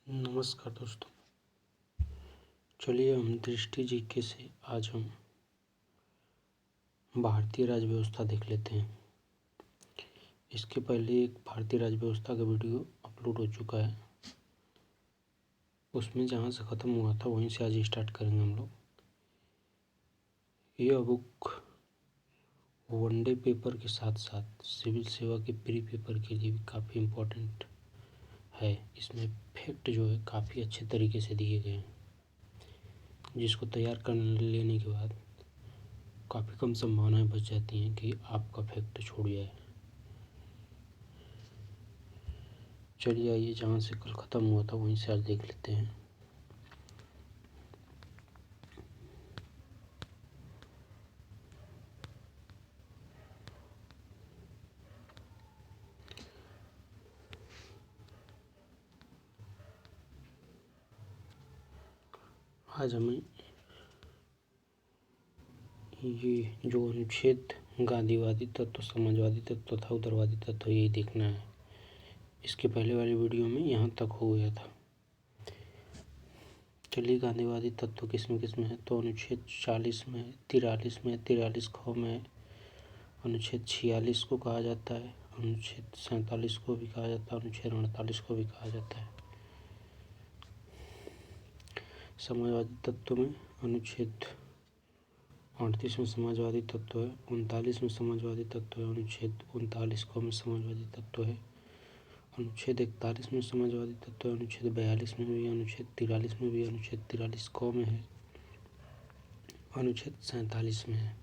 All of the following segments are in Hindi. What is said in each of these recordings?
नमस्कार दोस्तों। चलिए हम दृष्टि जीके से आज हम भारतीय राज्य व्यवस्था देख लेते हैं। इसके पहले एक भारतीय राज्य व्यवस्था का वीडियो अपलोड हो चुका है। उसमें जहाँ से ख़त्म हुआ था वहीं से आज स्टार्ट करेंगे हम लोग। यह बुक वनडे पेपर के साथ साथ सिविल सेवा के प्री पेपर के लिए भी काफ़ी इम्पोर्टेंट है। इसमें फैक्ट जो है काफ़ी अच्छे तरीके से दिए गए हैं, जिसको तैयार कर लेने के बाद काफ़ी कम संभावनाएं बच जाती हैं कि आपका फैक्ट छूट जाए। चलिए आइए जहाँ से कल ख़त्म हुआ था वहीं से आज देख लेते हैं। आज हमें ये जो अनुच्छेद गांधीवादी तत्व, समाजवादी तत्व तथा उदारवादी तत्व यही देखना है। इसके पहले वाले वीडियो में यहाँ तक हो गया था। चलिए गांधीवादी तत्व किसमें है तो अनुच्छेद 40 में, 43 में, 43 ख में, अनुच्छेद 46 को कहा जाता है, अनुच्छेद 47 को भी कहा जाता है, अनुच्छेद 48 को भी कहा जाता है। समाजवादी तत्व में अनुच्छेद 38 में समाजवादी तत्व है, 39 में समाजवादी तत्व है, अनुच्छेद 39 क में समाजवादी तत्व है, अनुच्छेद 41 में समाजवादी तत्व है, अनुच्छेद 42 में भी, अनुच्छेद 43 में भी, अनुच्छेद 43 क में है, अनुच्छेद 47 में है।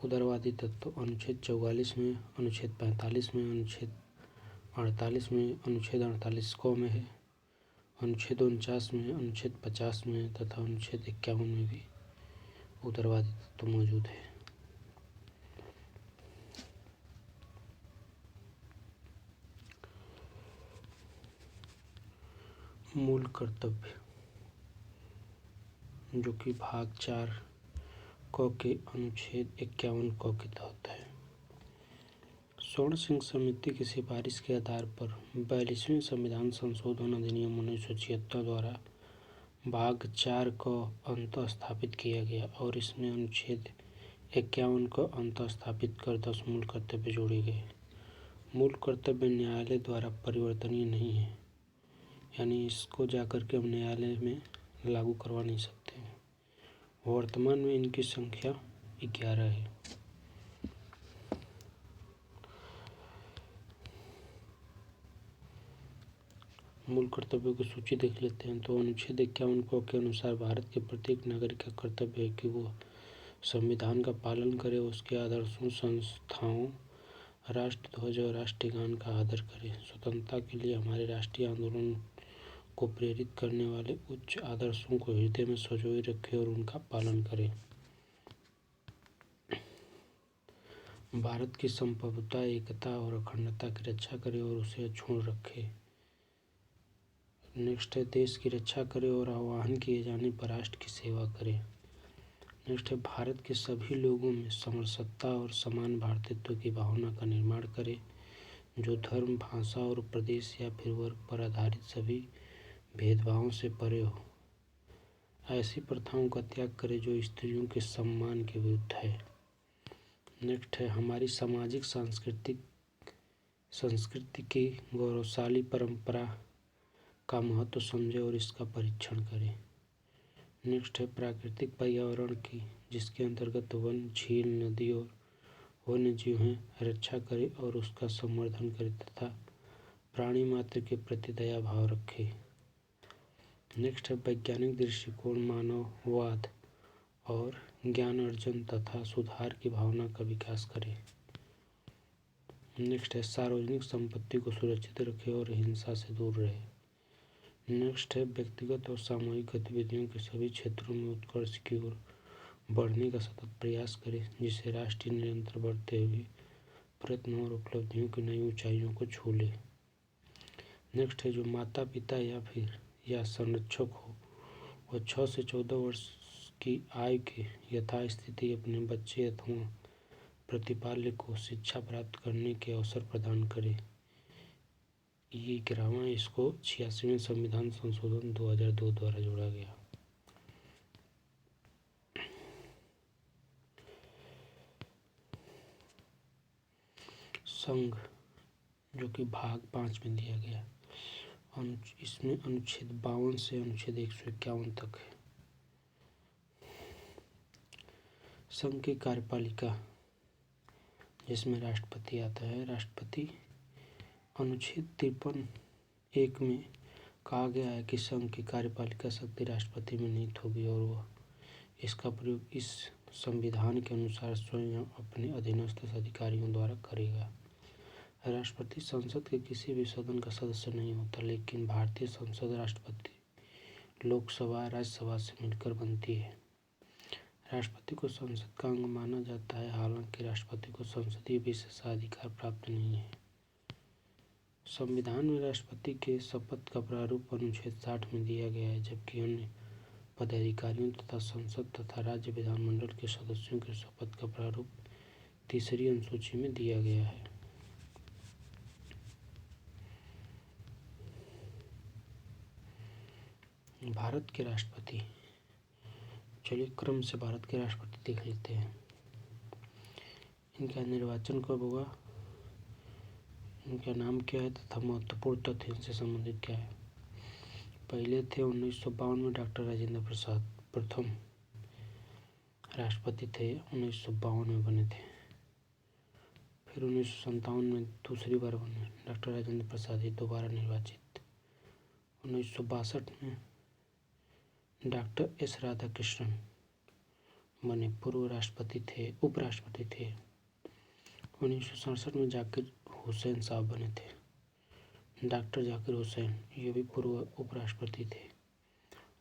उदारवादी तत्व अनुच्छेद 44 में, अनुच्छेद 45 में, अनुच्छेद 48 में, अनुच्छेद 48 क में है, अनुच्छेद 49 में, अनुच्छेद 50 में तथा अनुच्छेद 51 में भी उदारवादी तत्व मौजूद है। मूल कर्तव्य जो कि भाग 4 क के अनुच्छेद 51 क के तहत है। स्वर्ण सिंह समिति की सिफारिश के आधार पर 42वें संविधान संशोधन अधिनियम 1976 द्वारा भाग 4 क अंत स्थापित किया गया और इसमें अनुच्छेद 51 का अंत स्थापित कर 10 मूल कर्तव्य जोड़े गए। मूल कर्तव्य न्यायालय द्वारा परिवर्तनीय नहीं है, यानी इसको जाकर के हम न्यायालय में लागू करवा नहीं सकते हैं। वर्तमान में इनकी संख्या 11 है। मूल कर्तव्यों की सूची देख लेते हैं तो अनुच्छेद 51 क के अनुसार भारत के प्रत्येक नागरिक का कर्तव्य है कि वो संविधान का पालन करे, उसके आदर्शों, संस्थाओं, राष्ट्र ध्वज और राष्ट्रीय गान का आदर करे, स्वतंत्रता के लिए हमारे राष्ट्रीय आंदोलन को प्रेरित करने वाले उच्च आदर्शों को हृदय में संजोए रखे और उनका पालन करे, भारत की संप्रभुता, एकता और अखंडता की रक्षा करे और उसे अक्षुण्ण रखे। नेक्स्ट है देश की रक्षा करे और आह्वान किए जाने पर राष्ट्र की सेवा करे। नेक्स्ट है भारत के सभी लोगों में समरसत्ता और समान भारतीयत्व की भावना का निर्माण करे, जो धर्म, भाषा और प्रदेश या फिर वर्ग पर आधारित सभी भेदभावों से परे हो। ऐसी प्रथाओं का त्याग करे जो स्त्रियों के सम्मान के विरुद्ध है। नेक्स्ट है हमारी सामाजिक संस्कृति की गौरवशाली परंपरा का महत्व समझे और इसका परीक्षण करें। नेक्स्ट है प्राकृतिक पर्यावरण की, जिसके अंतर्गत वन, झील, नदी और वन्य जीव हैं, रक्षा करे और उसका संवर्धन करे तथा प्राणी मात्र के प्रति दया भाव रखे। नेक्स्ट है वैज्ञानिक दृष्टिकोण, मानववाद और ज्ञान अर्जन तथा सुधार की भावना का विकास करे। नेक्स्ट है सार्वजनिक संपत्ति को सुरक्षित रखे और हिंसा से दूर रहे। नेक्स्ट है व्यक्तिगत और सामूहिक गतिविधियों के सभी क्षेत्रों में उत्कर्ष की ओर बढ़ने का सतत प्रयास करें, जिससे राष्ट्र निरंतर बढ़ते हुए प्रयत्नों और उपलब्धियों की नई ऊंचाइयों को छू ले। नेक्स्ट है जो माता पिता या संरक्षक हो वह 6 से 14 वर्ष की आयु के यथास्थिति अपने बच्चे अथवा प्रतिपाल्य को शिक्षा प्राप्त करने के अवसर प्रदान करे। ये 11वां, इसको 86वें संविधान संशोधन 2002 द्वारा जोड़ा गया। संघ जो कि भाग 5 में दिया गया, इसमें अनुच्छेद 52 से अनुच्छेद 151 तक है। संघ की कार्यपालिका जिसमें राष्ट्रपति आता है, राष्ट्रपति अनुच्छेद 53(1) में कहा गया है कि संघ की कार्यपालिका शक्ति राष्ट्रपति में निहित होगी और वह इसका प्रयोग इस संविधान के अनुसार स्वयं अपने अधीनस्थ अधिकारियों द्वारा करेगा। राष्ट्रपति संसद के किसी भी सदन का सदस्य नहीं होता, लेकिन भारतीय संसद राष्ट्रपति लोकसभा राज्यसभा से मिलकर बनती है। राष्ट्रपति को संसद का अंग माना जाता है, हालांकि राष्ट्रपति को संसदीय विशेषाधिकार प्राप्त नहीं है। संविधान में राष्ट्रपति के शपथ का प्रारूप अनुच्छेद 60 में दिया गया है, जबकि अन्य पदाधिकारियों तथा संसद तथा राज्य विधानमंडल के सदस्यों के शपथ का प्रारूप 3री अनुसूची में दिया गया है। भारत के राष्ट्रपति, चलिए क्रम से भारत के राष्ट्रपति देख लेते हैं। इनका निर्वाचन कब हुआ, इनका नाम क्या है तथा महत्वपूर्ण तथ्य इनसे संबंधित क्या है। पहले थे 1952 में डॉक्टर राजेंद्र प्रसाद, प्रथम राष्ट्रपति थे, 1952 में बने थे। फिर 1957 में दूसरी बार बने डॉक्टर राजेंद्र प्रसाद, ये दोबारा निर्वाचित। 1962 में डॉक्टर एस राधाकृष्णन बने, पूर्व राष्ट्रपति थे, उपराष्ट्रपति थे। 1967 में जाकिर हुसैन साहब बने थे, डॉक्टर जाकिर हुसैन, ये भी पूर्व उपराष्ट्रपति थे।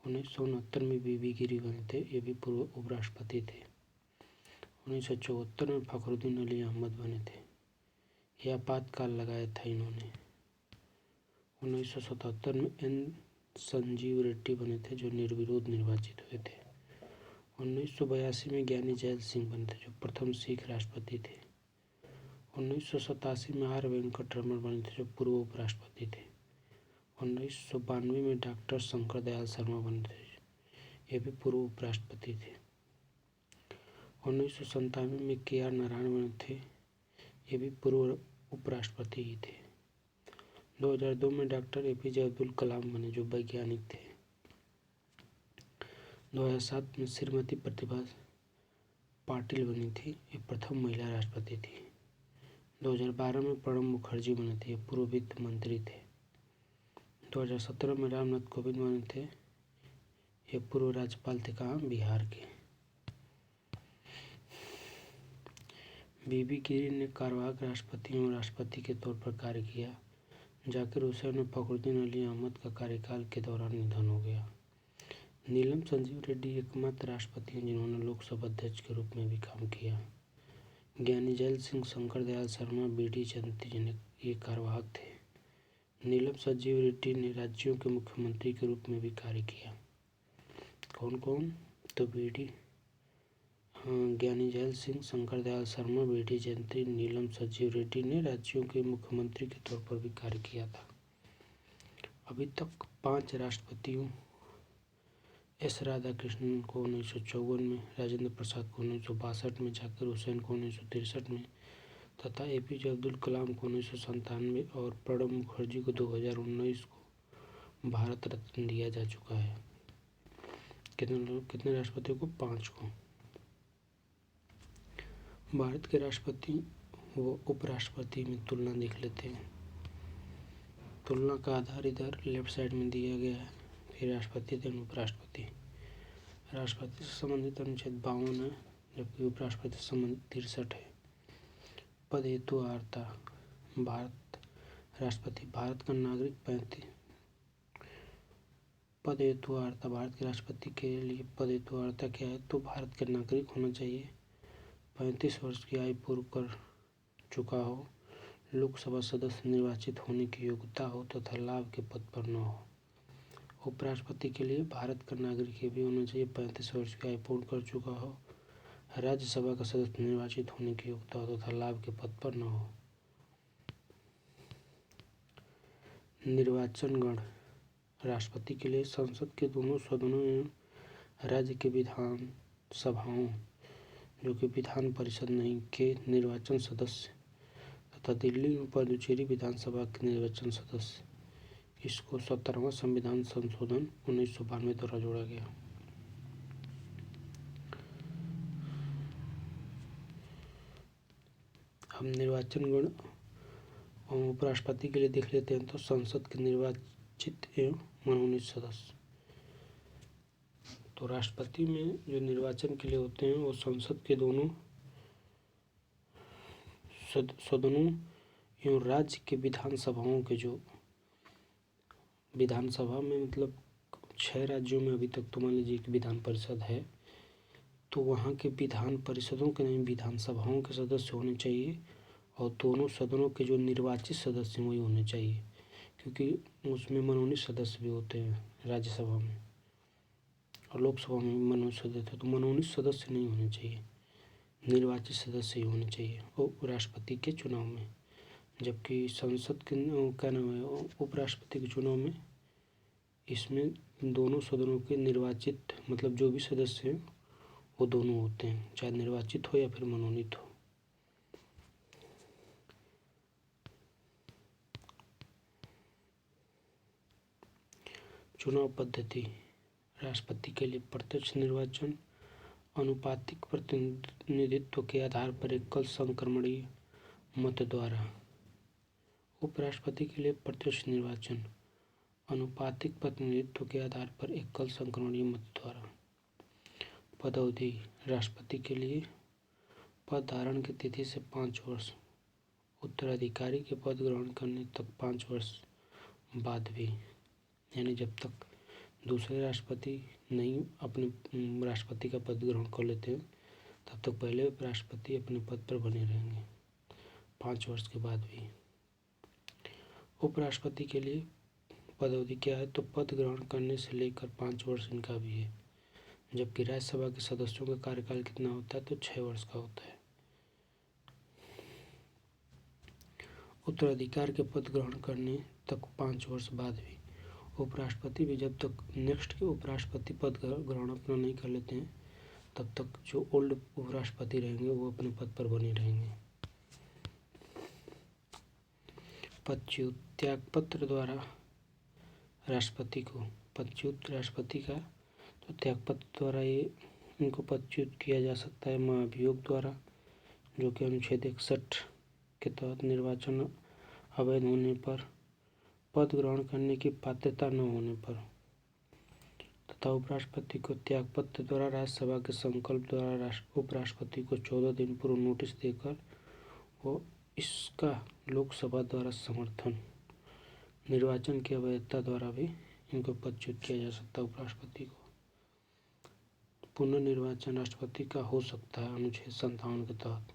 1969 में बीबी गिरी बने थे, ये भी पूर्व उपराष्ट्रपति थे। 1974 में फखरुद्दीन अली अहमद बने थे, यह आपातकाल लगाया था इन्होंने। 1977 में एन संजीव रेड्डी बने थे, जो निर्विरोध निर्वाचित हुए थे। 1982 में ज्ञानी जैल सिंह बने थे, जो प्रथम सिख राष्ट्रपति थे। 1987 में आर वेंकटरमण बने थे, जो पूर्व उपराष्ट्रपति थे। 1992 में डॉक्टर शंकर दयाल शर्मा बने थे, ये भी पूर्व उपराष्ट्रपति थे। 1997 में KR नारायण बने थे, ये भी पूर्व उपराष्ट्रपति ही थे। 2002 में डॉक्टर APJ अब्दुल कलाम बने, जो वैज्ञानिक थे। 2007 में श्रीमती प्रतिभा पाटिल बनी थी, ये प्रथम महिला राष्ट्रपति थी। 2012 में प्रणब मुखर्जी बने थे, ये पूर्व वित्त मंत्री थे। 2017 में रामनाथ कोविंद बने थे, ये पूर्व राज्यपाल थे, कहाँ, बिहार के। बीबी गिरी ने कार्यवाहक राष्ट्रपति एवं राष्ट्रपति के तौर पर कार्य किया। जाकिर हुसैन और फखरुद्दीन अली अहमद का कार्यकाल के दौरान निधन हो गया। नीलम संजीव रेड्डी एकमात्र राष्ट्रपति हैं जिन्होंने लोकसभा अध्यक्ष के रूप में भी काम किया। ज्ञानी जैल सिंह, शंकर दयाल शर्मा, BD जयंती जनक ये कार्यवाहक थे। नीलम संजीव रेड्डी ने राज्यों के मुख्यमंत्री के रूप में भी कार्य किया। कौन कौन, तो ज्ञानी जैल सिंह, शंकर दयाल शर्मा, BD जयंती, नीलम संजीव रेड्डी ने राज्यों के मुख्यमंत्री के तौर पर भी कार्य किया था। अभी तक 5 राष्ट्रपतियों, एस राधाकृष्णन को 1954 में, राजेंद्र प्रसाद को 1962 में, जाकिर हुसैन को 1963 में तथा APJ अब्दुल कलाम को 1997 और प्रणब मुखर्जी को 2019 को भारत रत्न दिया जा चुका है। कितने राष्ट्रपतियों को, 5 को। भारत के राष्ट्रपति व उपराष्ट्रपति में तुलना देख लेते हैं। तुलना का आधार इधर लेफ्ट साइड में दिया गया है। फिर राष्ट्रपति देन उपराष्ट्रपति। राष्ट्रपति से संबंधित अनुच्छेद 52 है, जबकि उपराष्ट्रपति से संबंधित 63 है। पद हेतु अर्हता, भारत राष्ट्रपति भारत का नागरिक 35। पद हेतु अर्हता, भारत के राष्ट्रपति के लिए पद हेतु अर्हता क्या है, तो भारत का नागरिक होना चाहिए, 35 वर्ष की आयु पूर्ण कर चुका हो, लोकसभा सदस्य निर्वाचित होने की योग्यता हो तथा लाभ के पद पर न हो। उपराष्ट्रपति के लिए भारत का नागरिक ये भी होना चाहिए, 35 वर्ष की आयु पूर्ण कर चुका हो, राज्यसभा का सदस्य निर्वाचित होने की योग्यता हो तथा लाभ के पद पर न हो। निर्वाचन गण राष्ट्रपति के लिए संसद के दोनों सदनों एवं राज्य के विधान सभाओं जो कि विधान परिषद नहीं के निर्वाचन सदस्य तथा दिल्ली एवं पुडुचेरी विधानसभा के निर्वाचन सदस्य। इसको 17वां संविधान संशोधन 1992 द्वारा जोड़ा गया। हम निर्वाचन गण और उपराष्ट्रपति के लिए देख लेते हैं। तो संसद के निर्वाचित एवं मनोनीत सदस्य, तो राष्ट्रपति में जो निर्वाचन के लिए होते हैं वो संसद के दोनों सदनों एवं राज्य के विधानसभाओं के जो विधानसभा में मतलब 6 राज्यों में अभी तक तो मान लीजिए कि विधान परिषद है, तो वहाँ के विधान परिषदों के नहीं विधानसभाओं के सदस्य होने चाहिए और दोनों सदनों के जो निर्वाचित सदस्य हैं वही होने चाहिए, क्योंकि उसमें मनोनीत सदस्य भी होते हैं राज्यसभा में और लोकसभा में भी मनोनीत सदस्य, तो मनोनीत सदस्य नहीं होने चाहिए, निर्वाचित सदस्य ही होने चाहिए और राष्ट्रपति के चुनाव में। जबकि संसद के क्या नाम है उपराष्ट्रपति के चुनाव में इसमें दोनों सदनों के निर्वाचित मतलब जो भी सदस्य हैं वो दोनों होते हैं, चाहे निर्वाचित हो या फिर मनोनीत हो। चुनाव पद्धति राष्ट्रपति के लिए प्रत्यक्ष निर्वाचन अनुपातिक प्रतिनिधित्व के आधार पर एकल संक्रमणीय मत द्वारा। उपराष्ट्रपति के लिए प्रत्यक्ष निर्वाचन अनुपातिक प्रतिनिधित्व के आधार पर एकल संक्रमणीय मत द्वारा। पदावधि राष्ट्रपति के लिए पद धारण की तिथि से 5 वर्ष, उत्तराधिकारी के पद ग्रहण करने तक 5 वर्ष बाद भी, यानी जब तक दूसरे राष्ट्रपति नहीं अपने राष्ट्रपति का पद ग्रहण कर लेते हैं तब तक पहले राष्ट्रपति अपने पद पर बने रहेंगे 5 वर्ष के बाद भी। उपराष्ट्रपति के लिए पदावधि क्या है, तो पद ग्रहण करने से लेकर 5 वर्ष इनका भी है, जबकि राज्यसभा के सदस्यों का कार्यकाल कितना होता है, तो 6 वर्ष का होता है। उत्तराधिकार के पद ग्रहण करने तक 5 वर्ष बाद भी। उपराष्ट्रपति भी जब तक नेक्स्ट के उपराष्ट्रपति पद ग्रहण अपना नहीं कर लेते हैं तब तक जो ओल्ड उपराष्ट्रपति रहेंगे वो अपने पद पर बने रहेंगे। पदच्युत त्यागपत्र द्वारा राष्ट्रपति को पदच्युत राष्ट्रपति का तो त्यागपत्र द्वारा ये इनको पदच्युत किया जा सकता है। महाभियोग द्वारा जो कि अनुच्छेद 61 के तहत निर्वाचन अवैध होने पर, पद ग्रहण करने की पात्रता न होने पर, तथा उपराष्ट्रपति को त्यागपत्र द्वारा राज्यसभा के संकल्प द्वारा उपराष्ट्रपति को 14 दिन पूर्व नोटिस देकर वो इसका लोकसभा द्वारा समर्थन, निर्वाचन की अवैधता द्वारा भी इनको पदच्युत किया जा सकता है। उपराष्ट्रपति को पुनर्निर्वाचन राष्ट्रपति का हो सकता है अनुच्छेद 57 के तहत,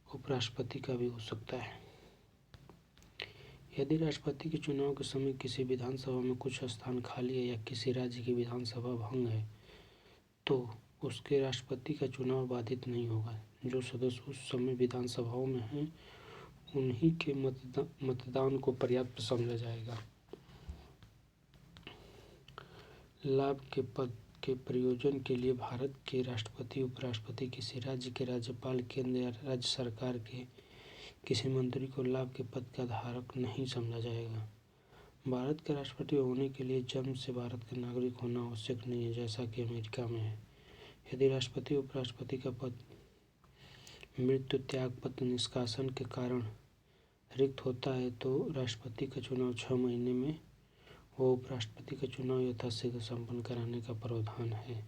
उपराष्ट्रपति का भी हो सकता है। यदि राष्ट्रपति के चुनाव के समय किसी विधानसभा में कुछ स्थान खाली है या किसी राज्य की विधानसभा भंग है तो उसके राष्ट्रपति का चुनाव बाधित नहीं होगा। जो सदस्य उस समय विधानसभाओं में हैं उन्हीं के मतदान को पर्याप्त समझा जाएगा। लाभ के पद के प्रयोजन के लिए भारत के राष्ट्रपति उपराष्ट्रपति किसी राज्य के राज्यपाल, केंद्र या राज्य सरकार के किसी मंत्री को लाभ के पद का धारक नहीं समझा जाएगा। भारत के राष्ट्रपति होने के लिए जन्म से भारत का नागरिक होना आवश्यक नहीं है, जैसा कि अमेरिका में है। यदि राष्ट्रपति उपराष्ट्रपति का पद मृत्यु, त्यागपत्र, निष्कासन के कारण रिक्त होता है तो राष्ट्रपति का चुनाव 6 महीने में वो उपराष्ट्रपति का चुनाव यथाशीघ्र संपन्न कराने का प्रावधान है।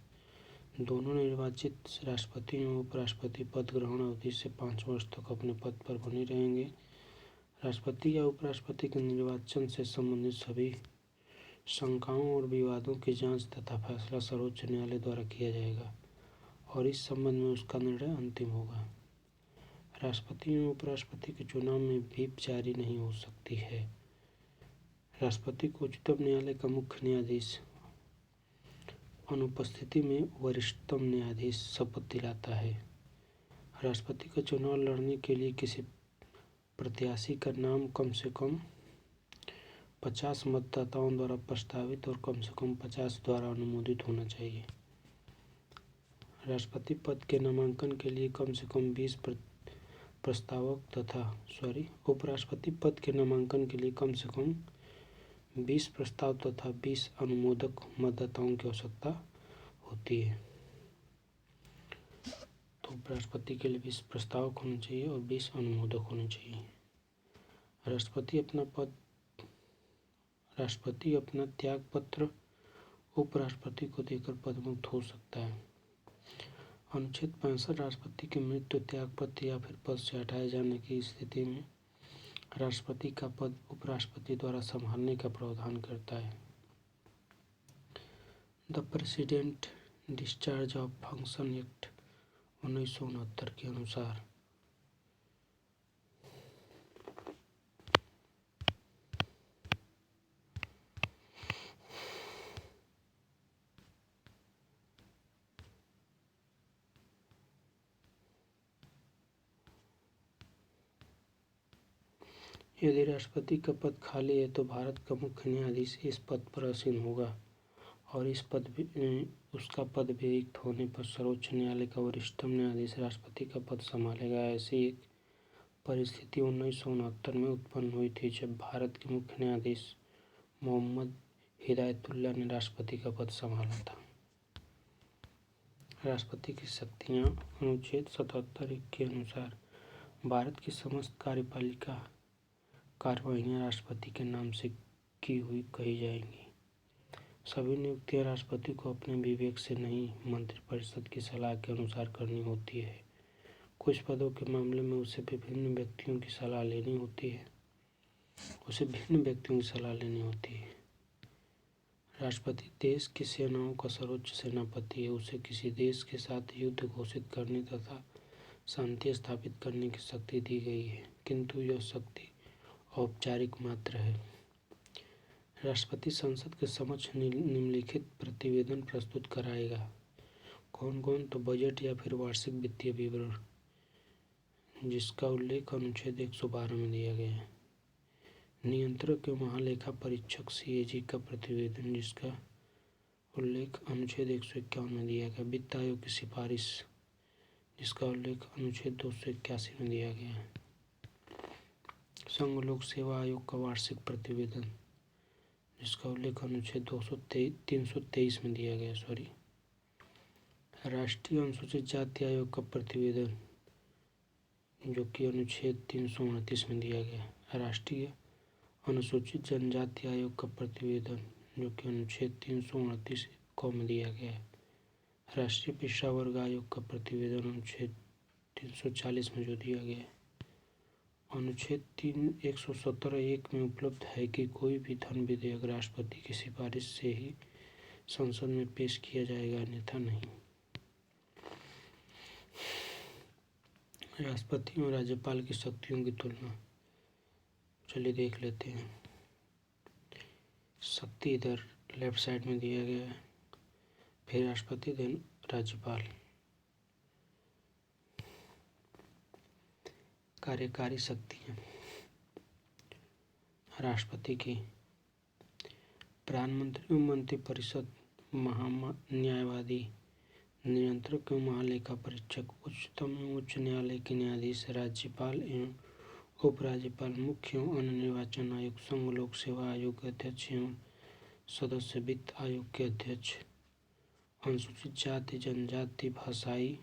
दोनों निर्वाचित राष्ट्रपति एवं उपराष्ट्रपति पद ग्रहण अवधि से 5 वर्ष तक अपने पद पर बने रहेंगे। राष्ट्रपति या उपराष्ट्रपति के निर्वाचन से संबंधित सभी शंकाओं और विवादों की जांच तथा फैसला सर्वोच्च न्यायालय द्वारा किया जाएगा और इस संबंध में उसका निर्णय अंतिम होगा। राष्ट्रपति एवं उपराष्ट्रपति के चुनाव में व्हिप जारी नहीं हो सकती है। राष्ट्रपति को उच्चतम न्यायालय का मुख्य न्यायाधीश अनुपस्थिति में वरिष्ठतम न्यायाधीश शपथ दिलाता है। राष्ट्रपति का चुनाव लड़ने के लिए किसी प्रत्याशी का नाम कम से कम 50 मतदाताओं द्वारा प्रस्तावित और कम से कम 50 द्वारा अनुमोदित होना चाहिए। राष्ट्रपति पद के नामांकन के लिए कम से कम 20 प्रस्तावक तथा उपराष्ट्रपति पद के नामांकन के लिए कम से कम 20 प्रस्ताव तथा 20 अनुमोदक मतदाताओं की आवश्यकता होती है। तो उपराष्ट्रपति के लिए 20 प्रस्तावक होने चाहिए और 20 अनुमोदक होने चाहिए। राष्ट्रपति अपना त्याग पत्र उपराष्ट्रपति को देकर पदमुक्त हो सकता है। अनुच्छेद 65 राष्ट्रपति की मृत्यु, त्याग पत्र या फिर पद से हटाए जाने की स्थिति में राष्ट्रपति का पद उपराष्ट्रपति द्वारा संभालने का प्रावधान करता है। The president discharge of function act 1969 के अनुसार यदि राष्ट्रपति का पद खाली है तो भारत का मुख्य न्यायाधीश इस पद पर आसीन होगा और उसका पद भी रिक्त होने पर सर्वोच्च न्यायालय का वरिष्ठतम न्यायाधीश राष्ट्रपति का पद संभालेगा। ऐसी एक परिस्थिति 1969 में उत्पन्न हुई थी जब भारत के मुख्य न्यायाधीश मोहम्मद हिदायतुल्लाह ने राष्ट्रपति का पद संभाला था। राष्ट्रपति की शक्तियाँ अनुच्छेद 77 के अनुसार भारत की समस्त कार्यपालिका कार्यवाहियाँ राष्ट्रपति के नाम से की हुई कही जाएंगी। सभी नियुक्तियां राष्ट्रपति को अपने विवेक से नहीं, मंत्रिपरिषद की सलाह के अनुसार करनी होती है। कुछ पदों के मामले में उसे भिन्न व्यक्तियों की सलाह लेनी होती है। राष्ट्रपति देश की सेनाओं का सर्वोच्च सेनापति है। उसे किसी देश के साथ युद्ध घोषित करने तथा शांति स्थापित करने की शक्ति दी गई है, किंतु यह शक्ति औपचारिक मात्र है। राष्ट्रपति संसद के समक्ष निम्नलिखित प्रतिवेदन प्रस्तुत कराएगा। कौन कौन? तो बजट या फिर वार्षिक वित्तीय विवरण, जिसका उल्लेख अनुच्छेद 112 में दिया गया है। नियंत्रक एवं महालेखा परीक्षक CAG का प्रतिवेदन, जिसका उल्लेख अनुच्छेद 151 में दिया गया। वित्त आयोग की सिफारिश, जिसका उल्लेख अनुच्छेद 281 में दिया गया है। संघ लोक सेवा आयोग का वार्षिक प्रतिवेदन, जिसका उल्लेख अनुच्छेद 323 में दिया गया। राष्ट्रीय अनुसूचित जाति आयोग का प्रतिवेदन, जो कि अनुच्छेद 329 में दिया गया। राष्ट्रीय अनुसूचित जनजाति आयोग का प्रतिवेदन, जो कि अनुच्छेद 329 को में दिया गया है। राष्ट्रीय पिछड़ा वर्ग आयोग का प्रतिवेदन अनुच्छेद 340 में जो दिया गया है। अनुच्छेद 117(1) में उपलब्ध है कि कोई भी धन विधेयक राष्ट्रपति की सिफारिश से ही संसद में पेश किया जाएगा, अन्यथा नहीं। राष्ट्रपति और राज्यपाल की शक्तियों की तुलना चलिए देख लेते हैं। शक्ति इधर लेफ्ट साइड में दिया गया है, फिर राष्ट्रपति, देन राज्यपाल। कार्यकारी शक्तियाँ राष्ट्रपति की, प्रधानमंत्री एवं मंत्रिपरिषद, महान्यायवादी, नियंत्रक एवं महालेखा परीक्षक, उच्चतम एवं उच्च न्यायालय के न्यायाधीश, राज्यपाल एवं उपराज्यपाल, मुख्य एवं अन्य निर्वाचन आयोग, संघ लोक सेवा आयोग के अध्यक्ष एवं सदस्य, वित्त आयोग के अध्यक्ष, अनुसूचित जाति जनजाति, भाषाई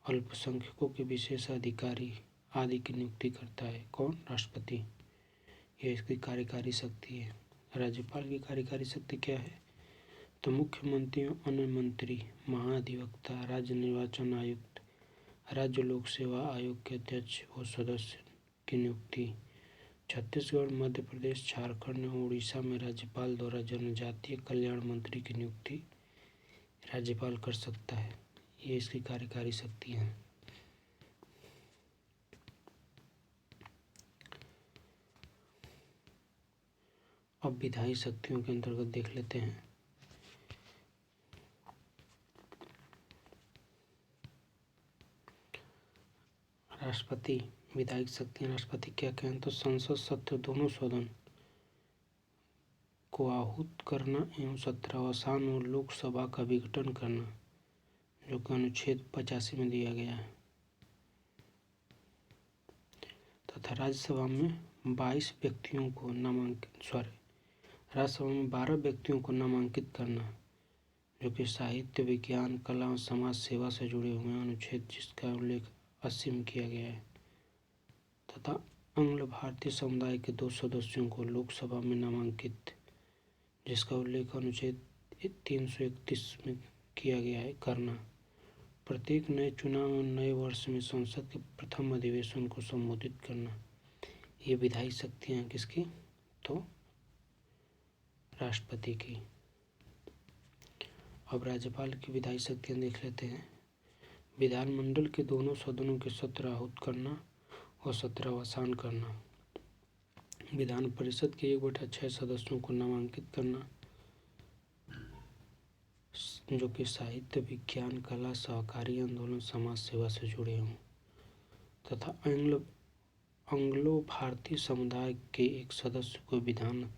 अल्पसंख्यकों के विशेष अधिकारी आदि की नियुक्ति करता है। कौन? राष्ट्रपति। यह इसकी कार्यकारी शक्ति है। राज्यपाल की कार्यकारी शक्ति क्या है? तो मुख्यमंत्री एवं अन्य मंत्री, महाधिवक्ता, राज्य निर्वाचन आयुक्त, राज्य लोक सेवा आयोग के अध्यक्ष व सदस्य की नियुक्ति। छत्तीसगढ़, मध्य प्रदेश, झारखंड एवं उड़ीसा में राज्यपाल द्वारा जनजातीय कल्याण मंत्री की नियुक्ति राज्यपाल कर सकता है। ये इसकी कार्यकारी शक्तियाँ हैं। अब विधायी शक्तियों के अंतर्गत देख लेते हैं। राष्ट्रपति विधायिक शक्तियाँ। राष्ट्रपति क्या कहें तो संसद सत्र दोनों सदन को आहूत करना एवं सत्रावसान और लोकसभा का विघटन करना, जो कि अनुच्छेद 85 में दिया गया है, तथा राज्यसभा में 12 व्यक्तियों को नामांकित करना, जो कि साहित्य, विज्ञान, कला और समाज सेवा से जुड़े हुए हैं, अनुच्छेद जिसका उल्लेख 80 में किया गया है, तथा आंग्ल भारतीय समुदाय के 2 सदस्यों को लोकसभा में नामांकित, जिसका उल्लेख अनुच्छेद 331 में किया गया है, करना। प्रत्येक नए चुनाव और नए वर्ष में संसद के प्रथम अधिवेशन को संबोधित करना। ये विधायी शक्तियाँ हैं किसकी? तो राष्ट्रपति की। अब राज्यपाल की विधायी शक्तियाँ देख लेते हैं। विधानमंडल के दोनों सदनों के सत्र आहूत करना और सत्रावसान करना। विधान परिषद के 1/6 सदस्यों को नामांकित करना, जो कि साहित्य, विज्ञान, कला, सहकारी आंदोलन, समाज सेवा से जुड़े हों, तथा एंग्लो भारतीय समुदाय के 1 सदस्य को विधान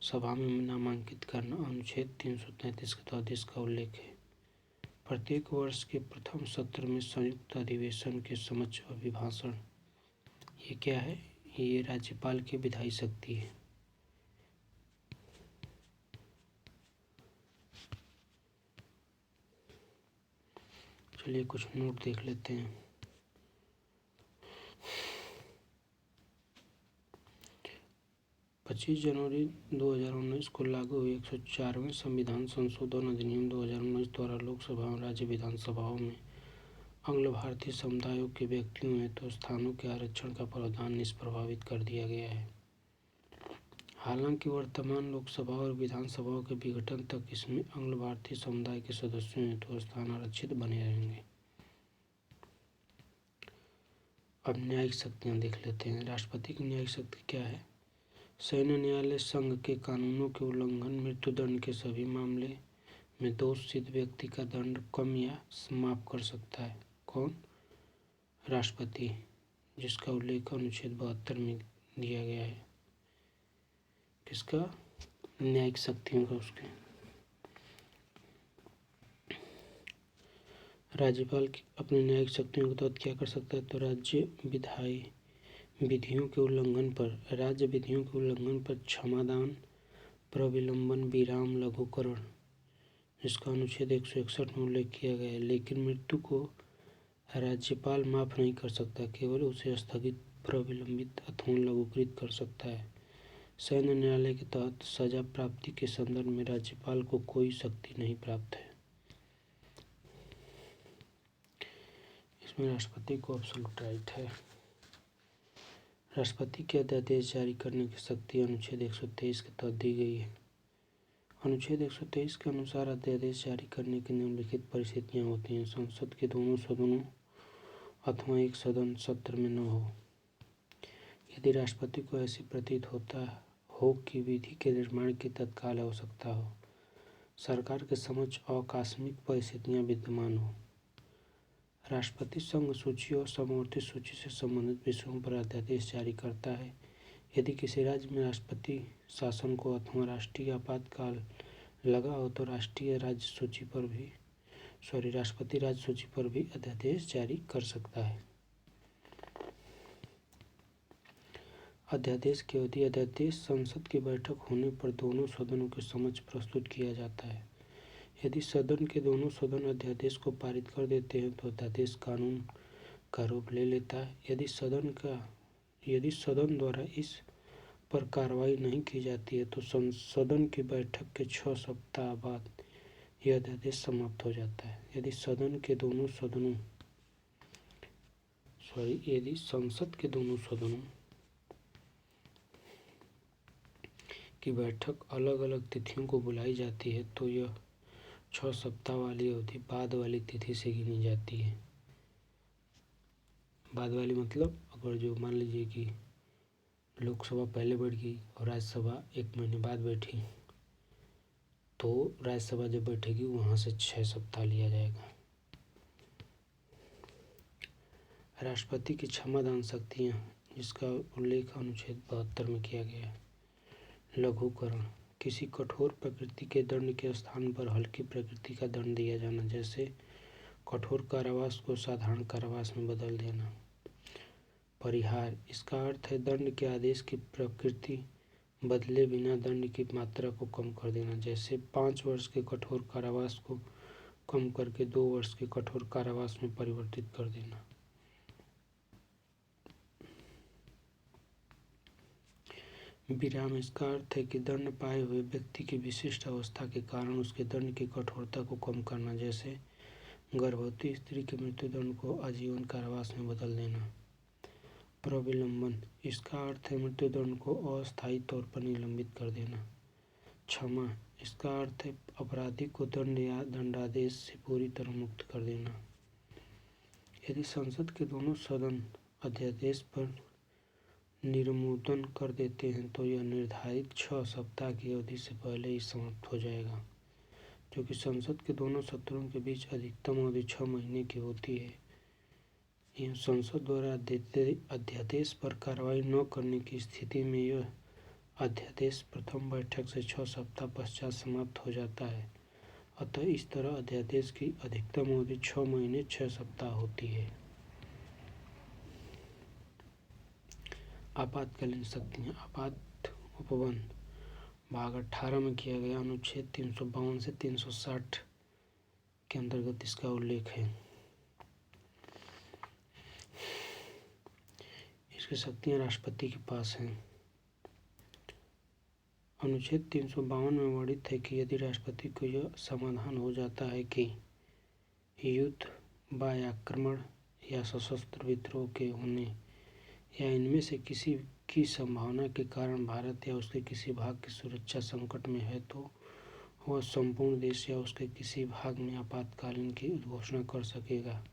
सभा में नामांकित करना, अनुच्छेद 333 के तहत इसका उल्लेख है। प्रत्येक वर्ष के प्रथम सत्र में संयुक्त अधिवेशन के समक्ष अभिभाषण। ये क्या है? ये राज्यपाल की विधायी शक्ति है। चलिए कुछ नोट देख लेते हैं। पच्चीस जनवरी 2019 को लागू हुए 104वें संविधान संशोधन अधिनियम 2019 द्वारा लोकसभा और राज्य विधानसभाओं में आंग्ल भारतीय समुदायों के व्यक्तियों हेतु स्थानों के आरक्षण का प्रावधान निष्प्रभावित कर दिया गया है। हालांकि वर्तमान लोकसभा और विधानसभाओं के विघटन तक इसमें आंग्ल भारतीय समुदाय के सदस्यों हेतु स्थान आरक्षित बने रहेंगे। अब न्यायिक शक्तियाँ देख लेते हैं। राष्ट्रपति की न्यायिक शक्ति क्या है? सैन्य न्यायालय संघ के कानूनों के उल्लंघन, मृत्युदंड के सभी मामले में दोष सिद्ध व्यक्ति का दंड कम या माफ कर सकता है। कौन? राष्ट्रपति, जिसका उल्लेख अनुच्छेद 72 में दिया गया है। किसका? न्यायिक शक्तियों का उसके। राज्यपाल अपनी न्यायिक शक्तियों के तहत क्या कर सकता है? तो राज्य विधियों के उल्लंघन पर क्षमादान, प्रविलंबन, विराम, लघुकरण, जिसका अनुच्छेद 161 में उल्लेख किया गया है। लेकिन मृत्यु को राज्यपाल माफ नहीं कर सकता, केवल उसे स्थगित, प्रविलंबित अथवा लघुकृत कर सकता है। सैन्य न्यायालय के तहत सजा प्राप्ति के संदर्भ में राज्यपाल को कोई शक्ति नहीं प्राप्त है। इसमें राष्ट्रपति को एब्सोल्यूट राइट है। राष्ट्रपति के अध्यादेश जारी करने की शक्ति अनुच्छेद 123 के तहत दी गई है। अनुच्छेद 123 के अनुसार अध्यादेश जारी करने की निम्नलिखित परिस्थितियाँ होती हैं। संसद के दोनों सदनों अथवा एक सदन सत्र में न हो, यदि राष्ट्रपति को ऐसी प्रतीत होता हो कि विधि के निर्माण की तत्काल आवश्यकता हो, सरकार के समक्ष आकस्मिक परिस्थितियाँ विद्यमान हो, राष्ट्रपति संघ सूची और समवर्ती सूची से संबंधित विषयों पर अध्यादेश जारी करता है। यदि किसी राज्य में राष्ट्रपति शासन को अथवा राष्ट्रीय आपातकाल लगा हो तो राष्ट्रपति राज्य सूची पर भी अध्यादेश जारी कर सकता है। अध्यादेश की अवधि। अध्यादेश संसद की बैठक होने पर दोनों सदनों के समक्ष प्रस्तुत किया जाता है। यदि सदन के दोनों सदन अध्यादेश को पारित कर देते हैं तो अध्यादेश कानून का रूप ले लेता है। यदि सदन द्वारा इस पर कार्रवाई नहीं की जाती है तो सदन की बैठक के 6 सप्ताह बाद यह अध्यादेश समाप्त हो जाता है। यदि संसद के दोनों सदनों की बैठक अलग अलग तिथियों को बुलाई जाती है तो यह 6 सप्ताह वाली अवधि बाद वाली तिथि से गिनी जाती है। बाद वाली मतलब अगर जो मान लीजिए कि लोकसभा पहले बैठ गई और राज्यसभा 1 महीने बाद बैठी, तो राज्यसभा जब बैठेगी वहाँ से 6 सप्ताह लिया जाएगा। राष्ट्रपति की क्षमादान शक्तियाँ, जिसका उल्लेख अनुच्छेद 72 में किया गया है। लघुकरण किसी कठोर प्रकृति के दंड के स्थान पर हल्की प्रकृति का दंड दिया जाना, जैसे कठोर कारावास को साधारण कारावास में बदल देना। परिहार, इसका अर्थ है दंड के आदेश की प्रकृति बदले बिना दंड की मात्रा को कम कर देना, जैसे 5 वर्ष के कठोर कारावास को कम करके 2 वर्ष के कठोर कारावास में परिवर्तित कर देना। विराम, इसका अर्थ है कि दंड पाए हुए व्यक्ति की विशिष्ट अवस्था के कारण उसके दंड की कठोरता को कम करना, जैसे गर्भवती स्त्री के मृत्युदंड को आजीवन कारावास में बदल देना। प्रविलंबन, इसका अर्थ है मृत्युदंड को अस्थायी तौर पर निलंबित कर देना। क्षमा, इसका अर्थ है अपराधी को दंड या दंडादेश से पूरी तरह मुक्त कर देना। यदि संसद के दोनों सदन अध्यादेश पर निर्मोदन कर देते हैं तो यह निर्धारित 6 सप्ताह की अवधि से पहले ही समाप्त हो जाएगा, क्योंकि संसद के दोनों सत्रों के बीच अधिकतम अवधि 6 महीने की होती है। यह संसद द्वारा अध्यादेश पर कार्रवाई न करने की स्थिति में यह अध्यादेश प्रथम बैठक से 6 सप्ताह पश्चात समाप्त हो जाता है। अतः इस तरह अध्यादेश की अधिकतम अवधि 6 महीने 6 सप्ताह होती है। आपातकालीन शक्तियाँ। आपात उपबंध भाग 18 में किया गया अनुच्छेद 352 से 360 के अंतर्गत इसका उल्लेख है। इसकी शक्तियाँ राष्ट्रपति के पास हैं। अनुच्छेद 352 में वर्णित है कि यदि राष्ट्रपति को यह समाधान हो जाता है कि युद्ध, बाह्य आक्रमण या सशस्त्र विद्रोह के होने या इनमें से किसी की संभावना के कारण भारत या उसके किसी भाग की सुरक्षा संकट में है, तो वह संपूर्ण देश या उसके किसी भाग में आपातकालीन की घोषणा कर सकेगा।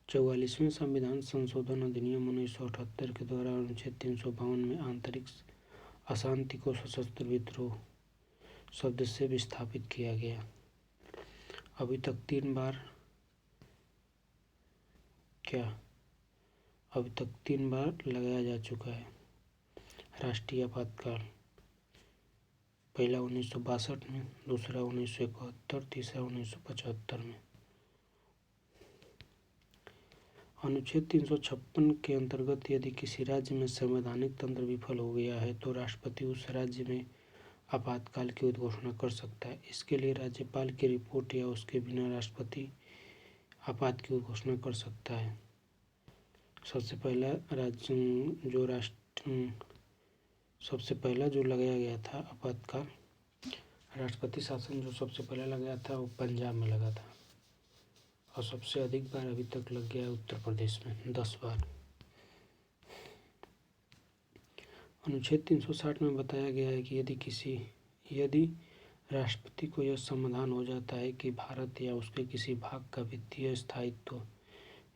44वें संविधान संशोधन अधिनियम 1978 के द्वारा अनुच्छेद 352 में आंतरिक अशांति को सशस्त्र विद्रोह शब्द से विस्थापित किया गया। अभी तक 3 बार लगाया जा चुका है राष्ट्रीय आपातकाल। पहला 1962 में, दूसरा 1971, तीसरा 1975 में। अनुच्छेद 356 के अंतर्गत यदि किसी राज्य में संवैधानिक तंत्र विफल हो गया है तो राष्ट्रपति उस राज्य में आपातकाल की उद्घोषणा कर सकता है। इसके लिए राज्यपाल की रिपोर्ट या उसके बिना राष्ट्रपति आपात की उद्घोषणा कर सकता है। सबसे पहला जो लगाया गया था आपातकाल राष्ट्रपति शासन जो सबसे पहले लगाया था वो पंजाब में लगा था, और सबसे अधिक बार अभी तक लग गया है उत्तर प्रदेश में 10 बार। अनुच्छेद 360 में बताया गया है कि यदि राष्ट्रपति को यह समाधान हो जाता है कि भारत या उसके किसी भाग का वित्तीय स्थायित्व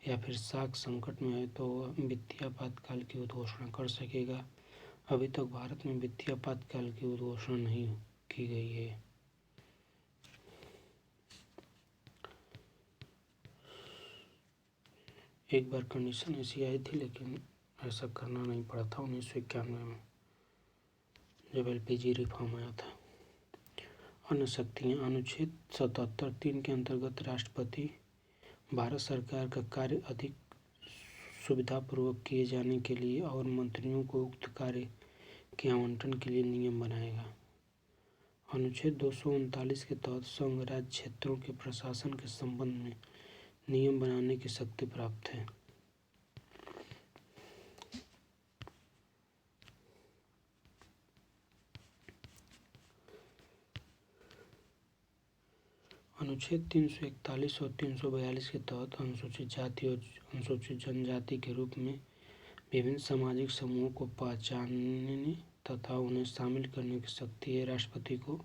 या फिर साख संकट में है, तो वह वित्तीय आपातकाल की उद्घोषणा कर सकेगा। अभी तक भारत में वित्तीय आपातकाल की उद्घोषणा नहीं की गई है। एक बार कंडीशन ऐसी आई थी, लेकिन ऐसा करना नहीं पड़ा था 1991 में जब LPG रिफॉर्म आया था। अन्य शक्तियाँ। अनुच्छेद 77(3) के अंतर्गत राष्ट्रपति भारत सरकार का कार्य अधिक सुविधापूर्वक किए जाने के लिए और मंत्रियों को उक्त कार्य के आवंटन के लिए नियम बनाएगा। अनुच्छेद 239 के तहत संघ राज्य क्षेत्रों के प्रशासन के संबंध में नियम बनाने की शक्ति प्राप्त है। अनुच्छेद 341 और 342 के तहत अनुसूचित जाति और अनुसूचित जनजाति के रूप में विभिन्न सामाजिक समूहों को पहचानने तथा उन्हें शामिल करने की शक्ति है राष्ट्रपति को।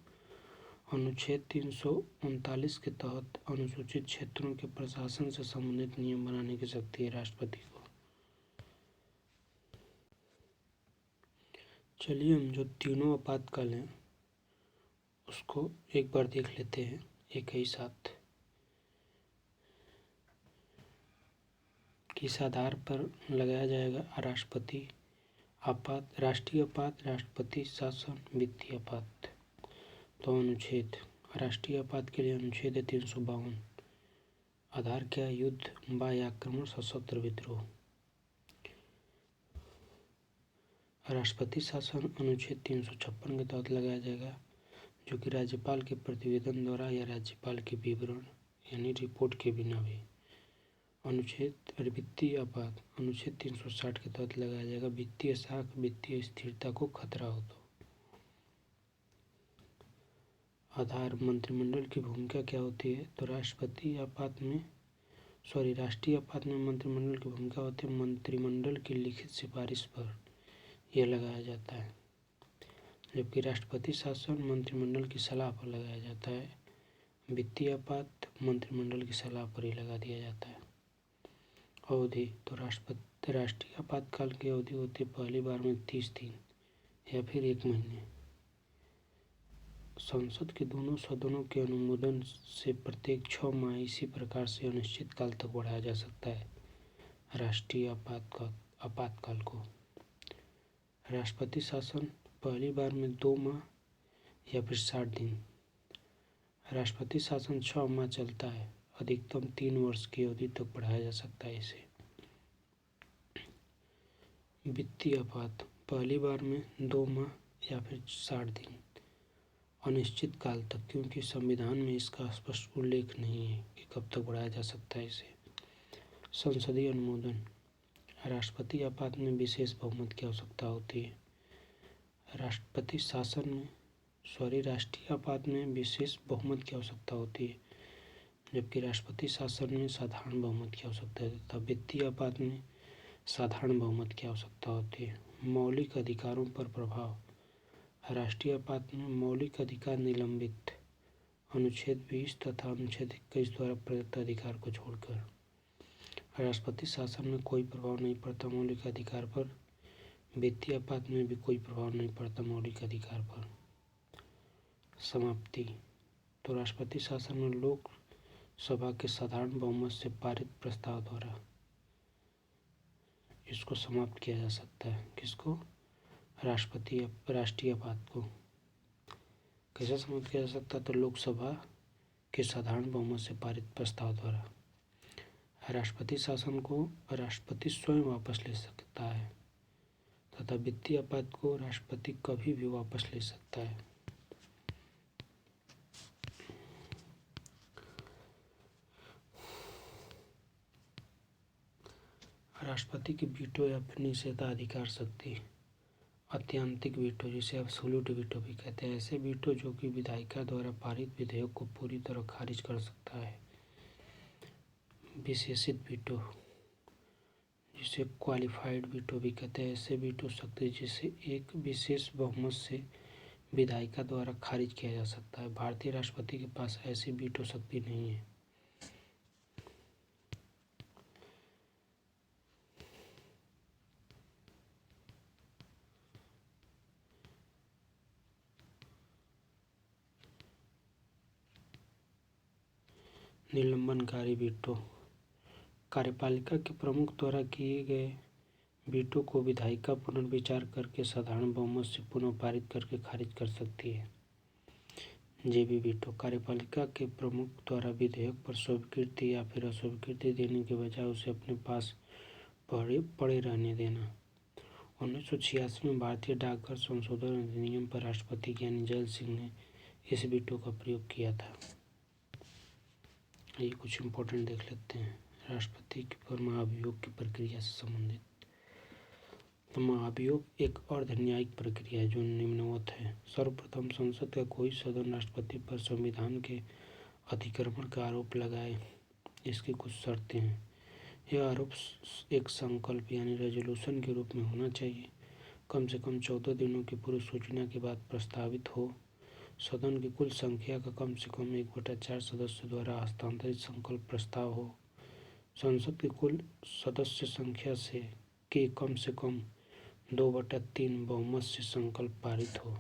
अनुच्छेद 339 के तहत अनुसूचित क्षेत्रों के प्रशासन से संबंधित नियम बनाने की शक्ति है राष्ट्रपति को। चलिए हम जो तीनों आपातकाल हैं उसको एक बार देख लेते हैं एक ही साथ। किस आधार पर लगाया जाएगा राष्ट्रपति आपात, राष्ट्रीय आपात, राष्ट्रपति शासन, वित्तीय आपात। तो अनुच्छेद, राष्ट्रीय आपात के लिए अनुच्छेद 352। आधार क्या? युद्ध, बाह्य आक्रमण, सशस्त्र विद्रोह। राष्ट्रपति शासन अनुच्छेद 356 के तहत लगाया जाएगा, जो कि राज्यपाल के प्रतिवेदन द्वारा या राज्यपाल के विवरण यानी रिपोर्ट के बिना भी। अनुच्छेद वित्तीय आपात अनुच्छेद 360 के तहत लगाया जाएगा, वित्तीय साख, वित्तीय स्थिरता को खतरा हो तो। आधार, मंत्रिमंडल की भूमिका क्या होती है? तो राष्ट्रीय आपात में मंत्रिमंडल की भूमिका होती है मंत्रिमंडल की लिखित सिफारिश पर यह लगाया जाता है, जबकि राष्ट्रपति शासन मंत्रिमंडल की सलाह पर लगाया जाता है। वित्तीय आपात मंत्रिमंडल की सलाह पर ही लगा दिया जाता है। अवधि, तो राष्ट्रीय आपातकाल की अवधि होती है पहली बार में 30 दिन या फिर 1 महीने। संसद के दोनों सदनों के अनुमोदन से प्रत्येक 6 माह इसी प्रकार से अनिश्चित काल तक बढ़ाया जा सकता है राष्ट्रीय आपातकाल को। राष्ट्रपति शासन पहली बार में 2 माह या फिर 60 दिन। राष्ट्रपति शासन 6 माह चलता है, अधिकतम 3 वर्ष की अवधि तक बढ़ाया जा सकता है इसे। वित्तीय आपात पहली बार में 2 माह या फिर 60 दिन, अनिश्चित काल तक, क्योंकि संविधान में इसका स्पष्ट उल्लेख नहीं है कि कब तक बढ़ाया जा सकता है इसे। संसदीय अनुमोदन, राष्ट्रपति आपात में विशेष बहुमत की आवश्यकता होती है। राष्ट्रीय आपात में विशेष बहुमत की आवश्यकता होती है, जबकि राष्ट्रपति शासन में साधारण बहुमत की आवश्यकता है तथा वित्तीय आपात में साधारण बहुमत की आवश्यकता होती है। मौलिक अधिकारों पर प्रभाव, राष्ट्रीय आपात में मौलिक अधिकार निलंबित, अनुच्छेद 20 तथा अनुच्छेद 21 द्वारा प्रदत्त अधिकार को छोड़कर। राष्ट्रपति शासन में कोई प्रभाव नहीं पड़ता मौलिक अधिकार पर, वित्तीय आपात में भी कोई प्रभाव नहीं पड़ता मौलिक अधिकार पर। समाप्ति, तो राष्ट्रपति शासन में लोकसभा के साधारण बहुमत से पारित प्रस्ताव द्वारा इसको समाप्त किया जा सकता है। किसको? राष्ट्रीय आपात को कैसे समाप्त किया जा सकता है? तो लोकसभा के साधारण बहुमत से पारित प्रस्ताव द्वारा। राष्ट्रपति शासन को राष्ट्रपति स्वयं वापस ले सकता है तथा वित्तीय आपात को राष्ट्रपति कभी भी वापस ले सकता है। राष्ट्रपति की वीटो या फिर निषेधाधिकार शक्ति, अत्यंतिक वीटो जिसे एब्सोल्यूट वीटो भी कहते हैं, ऐसे वीटो जो कि विधायिका द्वारा पारित विधेयक को पूरी तरह खारिज कर सकता है। विशेषित वीटो जिसे क्वालिफाइड वीटो भी कहते हैं, ऐसे वीटो शक्ति जिसे एक विशेष बहुमत से विधायिका द्वारा खारिज किया जा सकता है। भारतीय राष्ट्रपति के पास ऐसी वीटो शक्ति नहीं है। निलंबनकारी वीटो, कार्यपालिका के प्रमुख द्वारा किए गए वीटो को विधायिका पुनर्विचार करके साधारण बहुमत से पुनः पारित करके खारिज कर सकती है। जेबी वीटो, कार्यपालिका के प्रमुख द्वारा विधेयक पर स्वीकृति या फिर अस्वीकृति देने के बजाय उसे अपने पास पड़े रहने देना। 1986 में भारतीय डाकघर संशोधन अधिनियम पर राष्ट्रपति ज्ञानी जैल सिंह ने इस वीटो का प्रयोग किया था। ये कुछ इम्पोर्टेंट देख लेते हैं राष्ट्रपति पर महाभियोग की प्रक्रिया से संबंधित। तो महाभियोग एक अर्धन्यायिक प्रक्रिया है जो निम्नवत है। सर्वप्रथम संसद का कोई सदन राष्ट्रपति पर संविधान के अतिक्रमण का आरोप लगाए। इसकी कुछ शर्तें हैं। यह आरोप एक संकल्प यानी रेजोल्यूशन के रूप में होना चाहिए, कम से कम 14 दिनों की पूर्व सूचना के बाद प्रस्तावित हो, सदन की कुल संख्या का कम से कम 1/4 सदस्यों द्वारा हस्तांतरित संकल्प प्रस्ताव हो, संसद की कुल सदस्य संख्या के कम से कम 2/3 बहुमत से संकल्प पारित हो।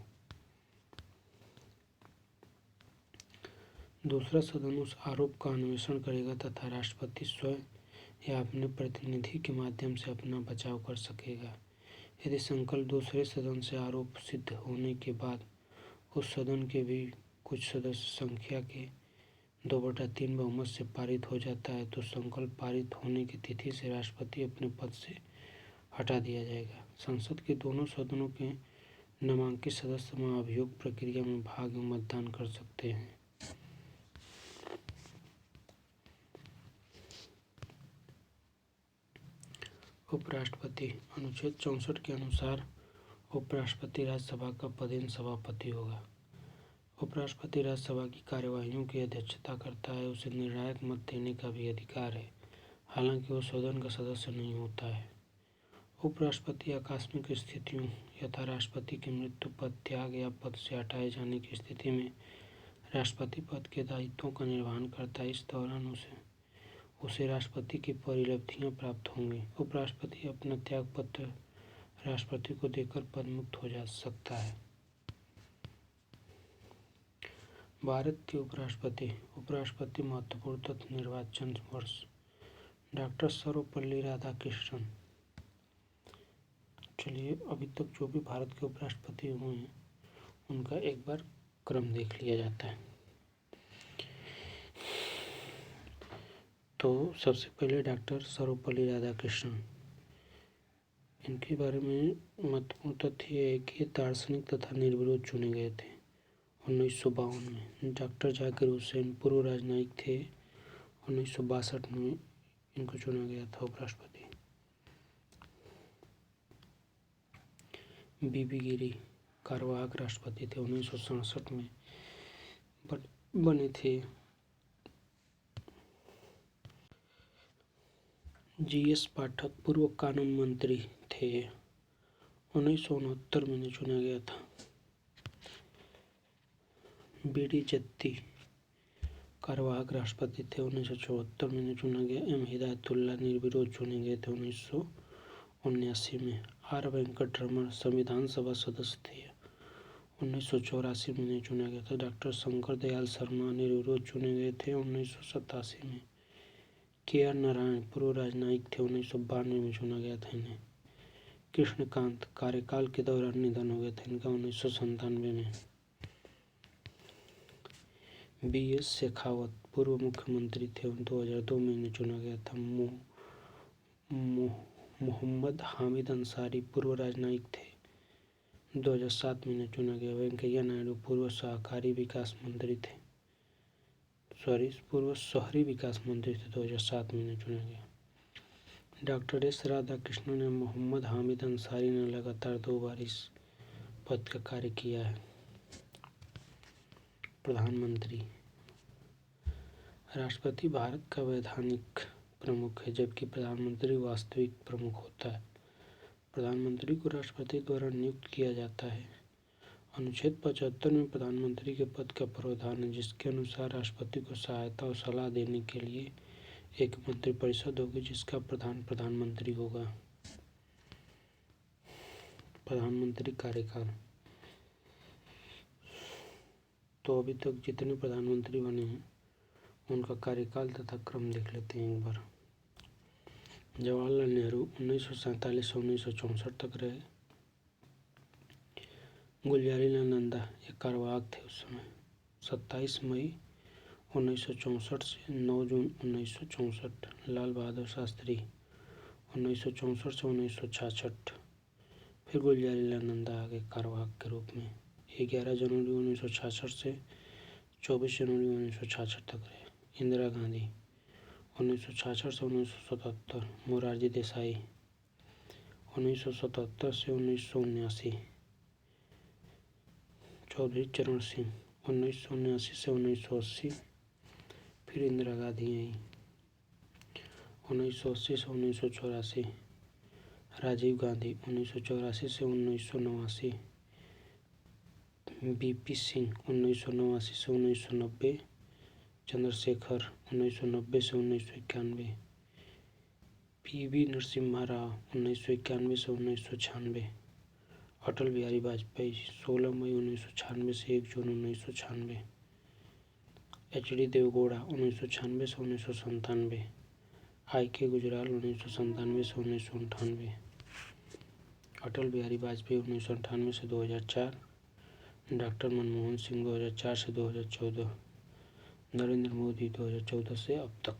दूसरा, सदन उस आरोप का अन्वेषण करेगा तथा राष्ट्रपति स्वयं या अपने प्रतिनिधि के माध्यम से अपना बचाव कर सकेगा। यदि संकल्प दूसरे सदन से आरोप सिद्ध होने के बाद उस सदन के भी कुछ सदस्य संख्या के 2/3 बहुमत से पारित हो जाता है तो संकल्प पारित होने की तिथि से राष्ट्रपति अपने पद से हटा दिया जाएगा। संसद के दोनों सदनों के नामांकित सदस्य महाभियोग प्रक्रिया में भाग में मतदान कर सकते हैं। उपराष्ट्रपति अनुच्छेद 64 के अनुसार उपराष्ट्रपति राज्यसभा का पदेन सभापति होगा। उपराष्ट्रपति राज्यसभा की कार्यवाहियों की अध्यक्षता करता है। उसे निर्णायक मत देने का भी अधिकार है, हालांकि वो सदन का सदस्य नहीं होता है। उपराष्ट्रपति आकस्मिक स्थितियों यथा राष्ट्रपति की मृत्यु, पद त्याग या पद से हटाए जाने की स्थिति में राष्ट्रपति पद के दायित्वों का निर्वहन करता है। इस दौरान उसे राष्ट्रपति की परिलब्धियां प्राप्त होंगी। उपराष्ट्रपति अपना त्याग पत्र राष्ट्रपति को देकर पद मुक्त हो जा सकता है। भारत के उपराष्ट्रपति महत्वपूर्ण तथ्य निर्वाचन वर्ष डॉक्टर सर्वपल्ली राधाकृष्णन। चलिए अभी तक जो भी भारत के उपराष्ट्रपति हुए हैं उनका एक बार क्रम देख लिया जाता है। तो सबसे पहले डॉक्टर सर्वपल्ली राधाकृष्णन, इनके बारे में महत्वपूर्ण तथ्य यह है कि दार्शनिक तथा निर्विरोध चुने गए थे 1952 में। डॉक्टर जाकिर हुसैन पूर्व राजनयिक थे। 1962 में इनको चुना गया था उपराष्ट्रपति। बीबी गिरी कार्यवाहक राष्ट्रपति थे, 1967 में बने थे। जीएस पाठक पूर्व कानून मंत्री थे, 1969 में चुना गया था। बीडी जत्ती कार्यवाहक राष्ट्रपति थे, 1974 में चुना गया। एम हिदायतुल्लाह निर्विरोध चुने गए थे 1979 में। आर वेंकटरमण संविधान सभा सदस्य थे, 1984 में चुना गया था। डॉक्टर शंकर दयाल शर्मा निर्विरोध चुने गए थे 1987 में। के.आर. नारायण पूर्व राजनयिक थे, 1992 में चुना गया था इन्हें। कृष्णकांत कार्यकाल के दौरान निधन हो गया था इनका 1997 में। बी.एस. शेखावत पूर्व मुख्यमंत्री थे, 2002 में इन्हें चुना गया था। मोहम्मद हामिद अंसारी पूर्व राजनयिक थे, 2007 में इन्हें चुना गया। वेंकैया नायडू पूर्व शहरी विकास मंत्री थे, 2007 में इन्हें चुना गया। डॉक्टर एस राधाकृष्णन ने मोहम्मद हामिद अंसारी ने लगातार 2 बार इस पद का कार्य किया है। प्रधानमंत्री राष्ट्रपति भारत का वैधानिक प्रमुख है, जबकि प्रधानमंत्री वास्तविक प्रमुख होता है। प्रधानमंत्री को राष्ट्रपति द्वारा नियुक्त किया जाता है। अनुच्छेद 75 में प्रधानमंत्री के पद का प्रावधान है, जिसके अनुसार राष्ट्रपति को सहायता और सलाह देने के लिए एक मंत्रिपरिषद होगी, जिसका प्रधान प्रधानमंत्री होगा। प्रधानमंत्री कार्यकाल, तो अभी तक जितने प्रधानमंत्री बने हैं उनका कार्यकाल तथा क्रम देख लेते हैं एक बार। जवाहरलाल नेहरू 1947 से 1964 तक रहे। गुलजारीलाल नंदा ये कार्यवाहक थे उस समय। 27 मई 1964 से 9 जून 1964। लाल बहादुर शास्त्री 1964 से 1966। फिर गुलजारीलाल नंदा आगे कार्यवाहक के रूप में 11 जनवरी 1966 से 24 जनवरी 1966 तक रहे। इंदिरा गांधी 1966 से 1977। मोरारजी देसाई 1977 से 1979। चौधरी चरण सिंह 1979 से 1980। फिर इंदिरा गांधी आई 1980 से 1984। राजीव गांधी 1984 से 1989। बीपी सिंह 1989 से 1990। चंद्रशेखर 1990 से 1991। पीवी नरसिम्हा राव 1991 से 1996। अटल बिहारी वाजपेयी 16 मई 1996 से 1 जून 1996। एच.डी. देवगौड़ा 1996 से 1997। आई.के. गुजराल 1997 से 1998। अटल बिहारी वाजपेयी 1998 से 2004, डॉक्टर मनमोहन सिंह 2004 से 2014, नरेंद्र मोदी 2014 से अब तक।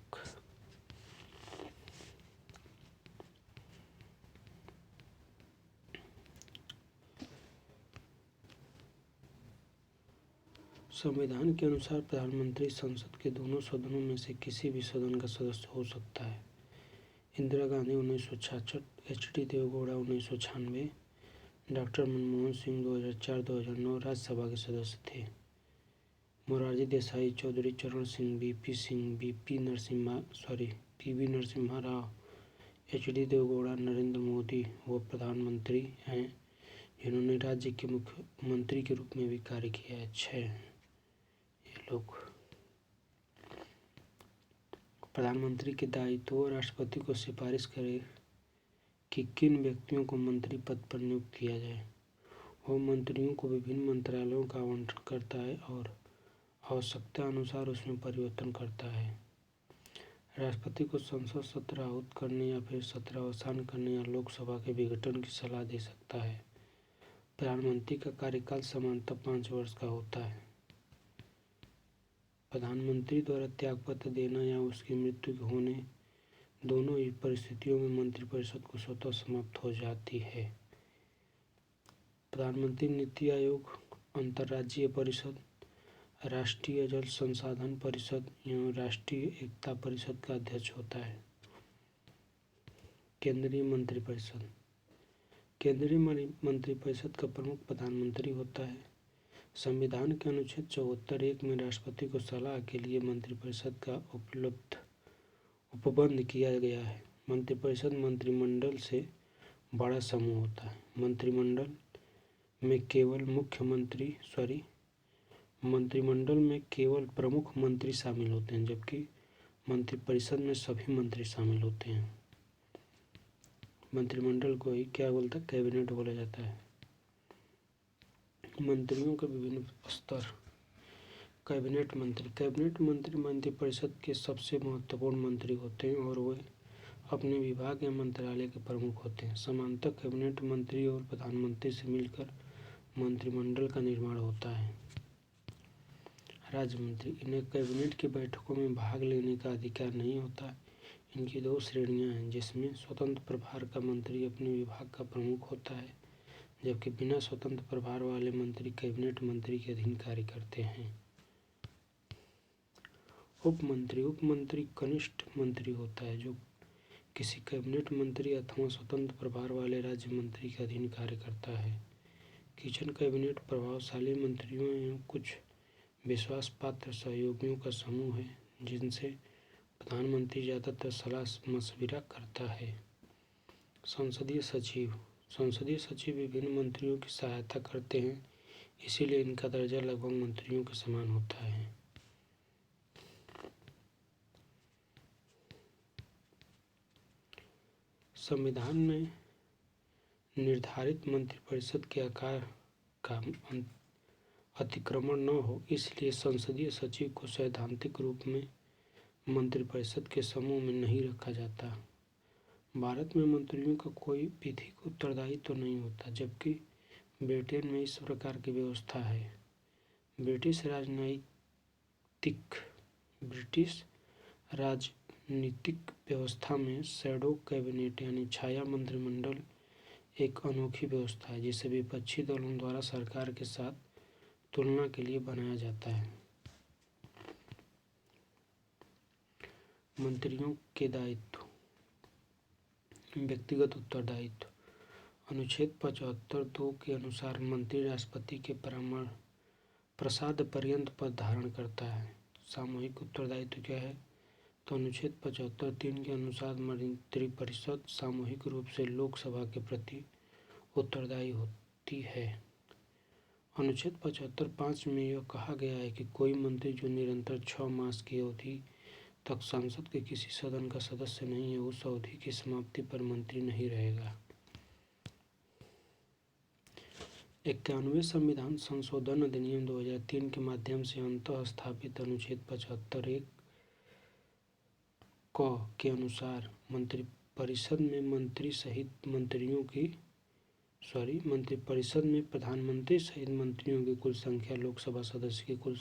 संविधान के अनुसार प्रधानमंत्री संसद के दोनों सदनों में से किसी भी सदन का सदस्य हो सकता है। इंदिरा गांधी 1966, एच.डी. देवेगौड़ा 1996, डॉक्टर मनमोहन सिंह 2004-2009 राज्यसभा के सदस्य थे। मोरारजी देसाई, चौधरी चरण सिंह, पी.वी. नरसिम्हा राव, एच.डी. देवेगौड़ा, नरेंद्र मोदी वो प्रधानमंत्री हैं जिन्होंने राज्य के मुख्यमंत्री के रूप में भी कार्य किया है। 6 ये लोग। प्रधानमंत्री के दायित्व राष्ट्रपति को सिफारिश करे कि किन व्यक्तियों को मंत्री पद पर नियुक्त किया जाए। वह मंत्रियों को विभिन्न मंत्रालयों का आवंटन करता है और आवश्यकता अनुसार उसमें परिवर्तन करता है। राष्ट्रपति को संसद सत्र आहूत करने या फिर सत्र अवसान करने या लोकसभा के विघटन की सलाह दे सकता है। प्रधानमंत्री का कार्यकाल सामान्यतः 5 वर्ष का होता है। प्रधानमंत्री द्वारा त्यागपत्र देना या उसकी मृत्यु होने दोनों ही परिस्थितियों में मंत्रिपरिषद को स्वतः समाप्त हो जाती है। प्रधानमंत्री नीति आयोग, अंतर्राज्यीय परिषद, राष्ट्रीय जल संसाधन परिषद एवं राष्ट्रीय एकता परिषद का अध्यक्ष होता है। केंद्रीय मंत्रिपरिषद। केंद्रीय मंत्रिपरिषद का प्रमुख प्रधानमंत्री होता है। संविधान के अनुच्छेद 74(1) में राष्ट्रपति को सलाह के लिए मंत्रिपरिषद का उपबंध किया गया है। मंत्रिपरिषद मंत्रिमंडल से बड़ा समूह होता है। मंत्रिमंडल में केवल प्रमुख मंत्री शामिल होते हैं, जबकि मंत्रिपरिषद में सभी मंत्री शामिल होते हैं। मंत्रिमंडल को ही कैबिनेट बोला जाता है। मंत्रियों के विभिन्न स्तर। कैबिनेट मंत्री मंत्रिपरिषद के सबसे महत्वपूर्ण मंत्री होते हैं और वे अपने विभाग या मंत्रालय के प्रमुख होते हैं। सामान्यतः कैबिनेट मंत्री और प्रधानमंत्री से मिलकर मंत्रिमंडल का निर्माण होता है। राज्य मंत्री। इन्हें कैबिनेट की बैठकों में भाग लेने का अधिकार नहीं होता। इनकी 2 श्रेणियां हैं, जिसमें स्वतंत्र प्रभार का मंत्री अपने विभाग का प्रमुख होता है, जबकि बिना स्वतंत्र प्रभार वाले मंत्री कैबिनेट मंत्री के अधीन कार्य करते हैं। उपमंत्री कनिष्ठ मंत्री होता है जो किसी कैबिनेट मंत्री अथवा स्वतंत्र प्रभार वाले राज्य मंत्री के अधीन कार्य करता है। किचन कैबिनेट प्रभावशाली मंत्रियों एवं कुछ विश्वास पात्र सहयोगियों का समूह है जिनसे प्रधानमंत्री ज़्यादातर सलाह मशविरा करता है। संसदीय सचिव विभिन्न मंत्रियों की सहायता करते हैं, इसीलिए इनका दर्जा लगभग मंत्रियों के समान होता है। संविधान में निर्धारित मंत्रिपरिषद के आकार का अतिक्रमण न हो, इसलिए संसदीय सचिव को सैद्धांतिक रूप में मंत्रिपरिषद के समूह में नहीं रखा जाता। भारत में मंत्रियों का कोई विधिक उत्तरदायित्व तो नहीं होता, जबकि ब्रिटेन में इस प्रकार की व्यवस्था है। ब्रिटिश राजनीतिक व्यवस्था में शैडो कैबिनेट यानी छाया मंत्रिमंडल एक अनोखी व्यवस्था है जिसे विपक्षी दलों द्वारा सरकार के साथ तुलना के लिए बनाया जाता है। मंत्रियों के दायित्व। व्यक्तिगत उत्तरदायित्व। अनुच्छेद 75(2) के अनुसार मंत्री राष्ट्रपति के प्रसाद पर्यंत पद धारण करता है। सामूहिक उत्तरदायित्व क्या है? तो अनुच्छेद 75(3) के अनुसार मंत्रिपरिषद सामूहिक रूप से लोकसभा के प्रति उत्तरदायी होती है। अनुच्छेद 75(5) में यह कहा गया है कि कोई मंत्री जो निरंतर 6 मास की अवधि तक संसद के किसी सदन का सदस्य नहीं है, उस अवधि की समाप्ति पर मंत्री नहीं रहेगा। 91वें संविधान संशोधन अधिनियम 2003 के माध्यम से अंततः स्थापित अनुच्छेद 75(1) क के अनुसार मंत्रिपरिषद में मंत्री सहित मंत्रियों की मंत्रिपरिषद में प्रधानमंत्री सहित मंत्रियों की कुल संख्या लोकसभा सदस्य की कुल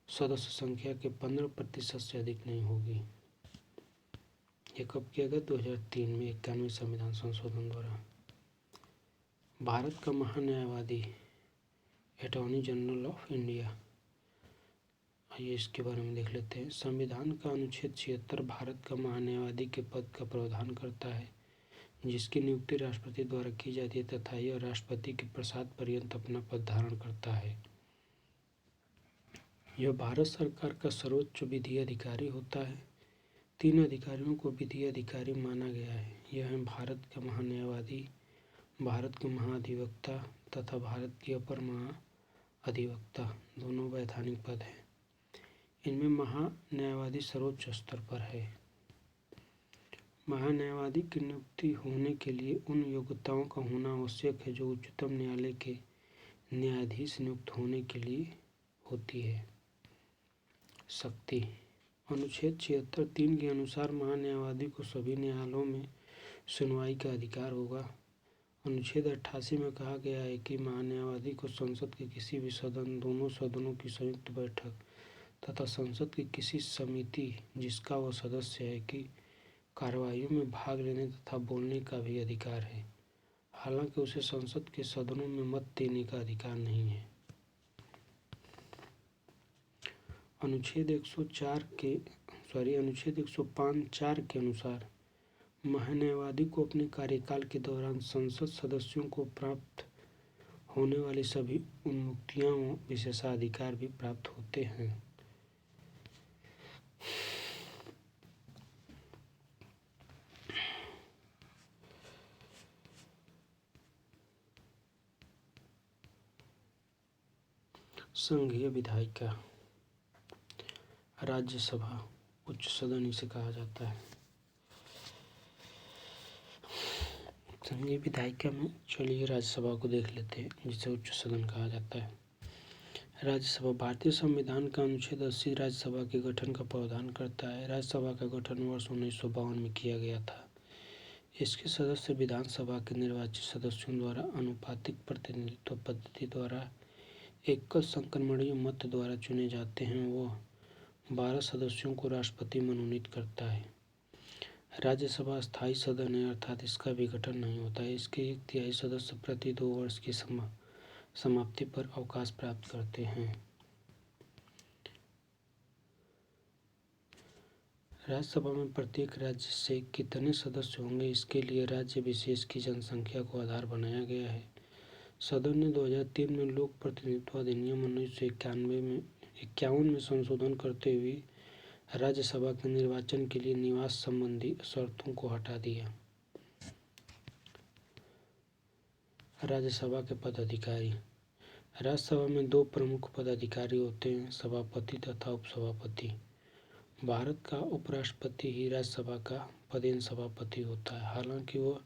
सदस्य संख्या के 15% से अधिक नहीं होगी। यह कब किया गया? 2003 में 91वें संविधान संशोधन द्वारा। भारत का महान्यायवादी अटॉर्नी जनरल ऑफ इंडिया, आइए इसके बारे में देख लेते हैं। संविधान का अनुच्छेद 76 भारत का महान्यायवादी के पद का प्रावधान करता है, जिसकी नियुक्ति राष्ट्रपति द्वारा की जाती है तथा यह राष्ट्रपति के प्रसाद पर्यंत अपना पद धारण करता है। यह भारत सरकार का सर्वोच्च विधि अधिकारी होता है। 3 अधिकारियों को विधि अधिकारी माना गया है। यह है भारत का महान्यायवादी, भारत के महाधिवक्ता तथा भारत के अपर महाधिवक्ता। दोनों वैधानिक पद हैं। इनमें महान्यायवादी सर्वोच्च स्तर पर है। महान्यायवादी की नियुक्ति होने के लिए उन योग्यताओं का होना आवश्यक है जो उच्चतम न्यायालय के न्यायाधीश नियुक्त होने के लिए होती है। शक्ति। अनुच्छेद 76(3) के अनुसार महान्यायवादी को सभी न्यायालयों में सुनवाई का अधिकार होगा। अनुच्छेद 88 में कहा गया है कि महान्यायवादी को संसद के किसी भी सदन, दोनों सदनों की संयुक्त बैठक तथा संसद की किसी समिति जिसका वह सदस्य है की कार्यवाहियों में भाग लेने तथा बोलने का भी अधिकार है। हालांकि उसे संसद के सदनों में मत देने का अधिकार नहीं है। अनुच्छेद 105(4) के अनुसार महान्यायवादी को अपने कार्यकाल के दौरान संसद सदस्यों को प्राप्त होने वाली सभी उन्मुक्तियां व विशेषाधिकार भी प्राप्त होते हैं। संघीय विधायिका, राज्यसभा, उच्च सदन इसे कहा जाता है। संघीय विधायिका में चलिए राज्यसभा को देख लेते हैं, जिसे उच्च सदन कहा जाता है। राज्यसभा भारतीय संविधान का अनुच्छेद 80 राज्यसभा के गठन का प्रावधान करता है। राज्यसभा का गठन वर्ष 1952 में किया गया था। इसके सदस्य विधानसभा के निर्वाचित सदस्यों द्वारा आनुपातिक प्रतिनिधित्व पद्धति द्वारा एकल संक्रमणीय मत द्वारा चुने जाते हैं। वह 12 सदस्यों को राष्ट्रपति मनोनीत करता है। राज्यसभा स्थायी सदन है, अर्थात इसका विघटन नहीं होता है। इसके 1/3 सदस्य प्रति 2 वर्ष की समाप्ति पर अवकाश प्राप्त करते हैं। राज्यसभा में प्रत्येक राज्य से कितने सदस्य होंगे, इसके लिए राज्य विशेष की जनसंख्या को आधार बनाया गया है। सदन ने 2003 में लोक प्रतिनिधित्व अधिनियम 1951 में संशोधन करते हुए राज्यसभा के निर्वाचन के लिए निवास संबंधी शर्तों को हटा दिया। राज्यसभा के पदाधिकारी। राज्यसभा में 2 प्रमुख पदाधिकारी होते हैं, सभापति तथा उपसभापति। भारत का उपराष्ट्रपति ही राज्यसभा का पदेन सभापति होता है। हालांकि वह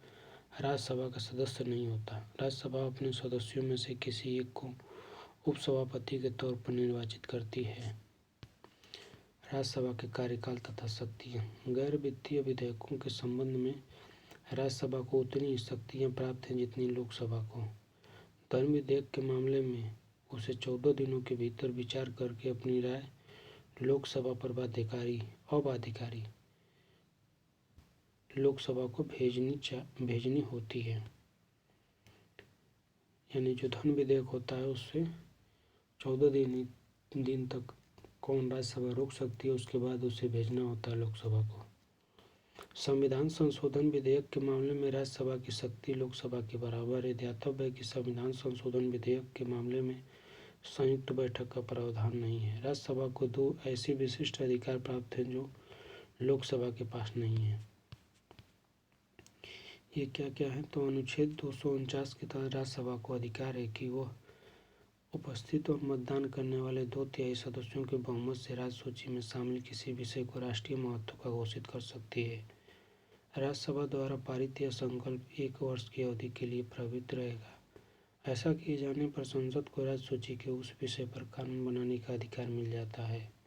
राज्यसभा का सदस्य नहीं होता। राज्यसभा अपने सदस्यों में से किसी एक को उपसभापति के तौर पर निर्वाचित करती है। राज्यसभा के कार्यकाल तथा शक्तियाँ। गैर वित्तीय विधेयकों के संबंध में राज्यसभा को उतनी ही शक्तियाँ प्राप्त हैं जितनी लोकसभा को। धर्म विधेयक के मामले में उसे 14 दिनों के भीतर विचार करके अपनी राय लोकसभा पर अबाध्यकारी लोकसभा को भेजनी होती है। यानी जो धन विधेयक होता है उससे 14 दिन तक कौन राज्यसभा रोक सकती है, उसके बाद उसे भेजना होता है लोकसभा को। संविधान संशोधन विधेयक के मामले में राज्यसभा की शक्ति लोकसभा के बराबर है। ध्यातव्य है कि संविधान संशोधन विधेयक के मामले में संयुक्त बैठक का प्रावधान नहीं है। राज्यसभा को 2 ऐसे विशिष्ट अधिकार प्राप्त हैं जो लोकसभा के पास नहीं है। ये क्या क्या है? तो अनुच्छेद 249 के तहत राज्यसभा को अधिकार है कि वह उपस्थित और मतदान करने वाले 2/3 सदस्यों के बहुमत से राज्य सूची में शामिल किसी विषय को राष्ट्रीय महत्व का घोषित कर सकती है। राज्यसभा द्वारा पारित यह संकल्प 1 वर्ष की अवधि के लिए प्रभावित रहेगा। ऐसा किए जाने पर संसद को राज्य सूची के उस विषय पर कानून बनाने का अधिकार मिल जाता है।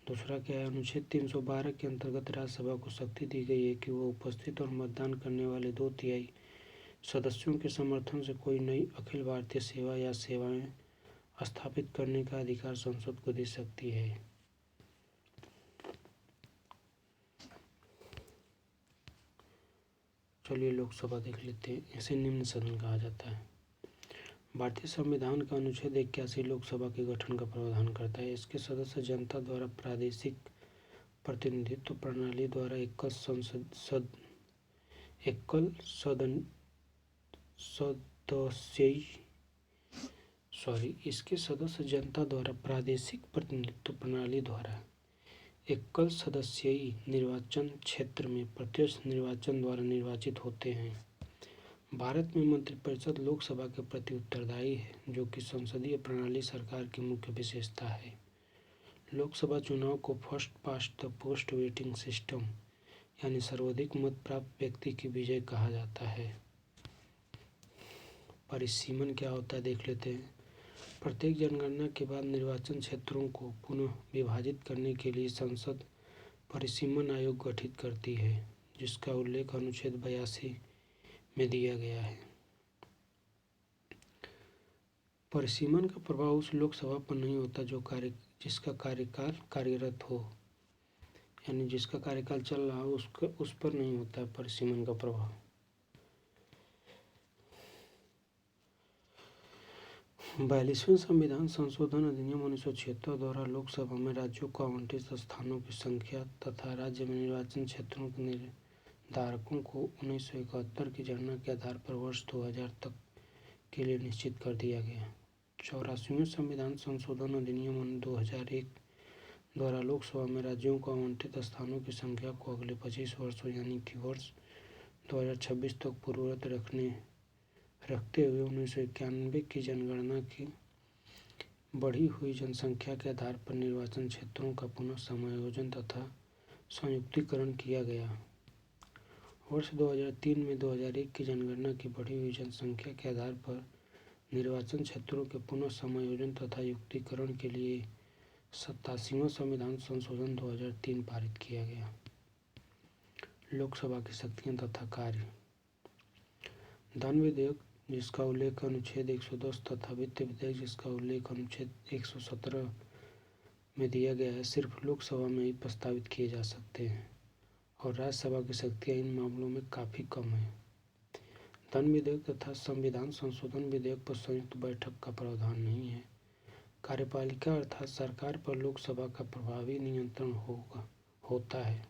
दूसरा क्या है? अनुच्छेद 312 के अंतर्गत राज्यसभा को शक्ति दी गई है कि वह उपस्थित और मतदान करने वाले 2/3 सदस्यों के समर्थन से कोई नई अखिल भारतीय सेवा या सेवाएं स्थापित करने का अधिकार संसद को दे सकती है। चलिए लोकसभा देख लेते हैं। इसे निम्न सदन कहा जाता है। भारतीय संविधान का अनुच्छेद 81 लोकसभा के गठन का प्रावधान करता है। इसके सदस्य जनता द्वारा प्रादेशिक प्रतिनिधित्व प्रणाली द्वारा एकल इसके सदस्य जनता द्वारा प्रादेशिक प्रतिनिधित्व प्रणाली द्वारा एकल सदस्यीय निर्वाचन क्षेत्र में प्रत्यक्ष निर्वाचन द्वारा निर्वाचित होते हैं। भारत में मंत्रिपरिषद लोकसभा के प्रति उत्तरदायी है, जो कि संसदीय प्रणाली सरकार की मुख्य विशेषता है। लोकसभा चुनाव को first past the post voting system यानी सर्वाधिक मत प्राप्त व्यक्ति की विजय कहा जाता है। परिसीमन क्या होता है देख लेते हैं। प्रत्येक जनगणना के बाद निर्वाचन क्षेत्रों को पुनः विभाजित करने के लिए संसद परिसीमन आयोग गठित करती है, जिसका उल्लेख अनुच्छेद 82 में दिया गया है। परिसीमन का प्रभाव उस लोकसभा पर नहीं होता जिसका कार्यकाल कार्यरत हो, यानी जिसका कार्यकाल चल रहा हो उस पर नहीं होता है परिसीमन का प्रभाव। 42वें संविधान संशोधन अधिनियम 1976 द्वारा लोकसभा में राज्यों को आवंटित स्थानों की संख्या तथा राज्य में निर्वाचन क्षेत्रों के निर्धारकों को 1971 की जनगणना के आधार पर वर्ष 2000 तक के लिए निश्चित कर दिया गया। 84वें संविधान संशोधन अधिनियम 2001 द्वारा लोकसभा में राज्यों को आवंटित स्थानों की संख्या को अगले 25 वर्षों यानी कि वर्ष 2026 तक पूर्ववत रखते हुए 1991 की जनगणना की बढ़ी हुई जनसंख्या के आधार पर निर्वाचन क्षेत्रों का पुनः समायोजन तथा संयुक्तिकरण किया गया। वर्ष 2003 में 2001 की जनगणना की बढ़ी हुई जनसंख्या के आधार पर निर्वाचन क्षेत्रों के पुनः समायोजन तथा युक्तिकरण के लिए 87वां संविधान संशोधन 2003 पारित किया गया। लोकसभा की शक्तियां तथा कार्य। धन विधेयक जिसका उल्लेख अनुच्छेद 110 तथा वित्त विधेयक जिसका उल्लेख अनुच्छेद 117 में दिया गया है सिर्फ लोकसभा में ही प्रस्तावित किए जा सकते हैं और राज्यसभा की शक्तियां इन मामलों में काफ़ी कम है। धन विधेयक तथा संविधान संशोधन विधेयक पर संयुक्त बैठक का प्रावधान नहीं है। कार्यपालिका अर्थात सरकार पर लोकसभा का प्रभावी नियंत्रण होता है।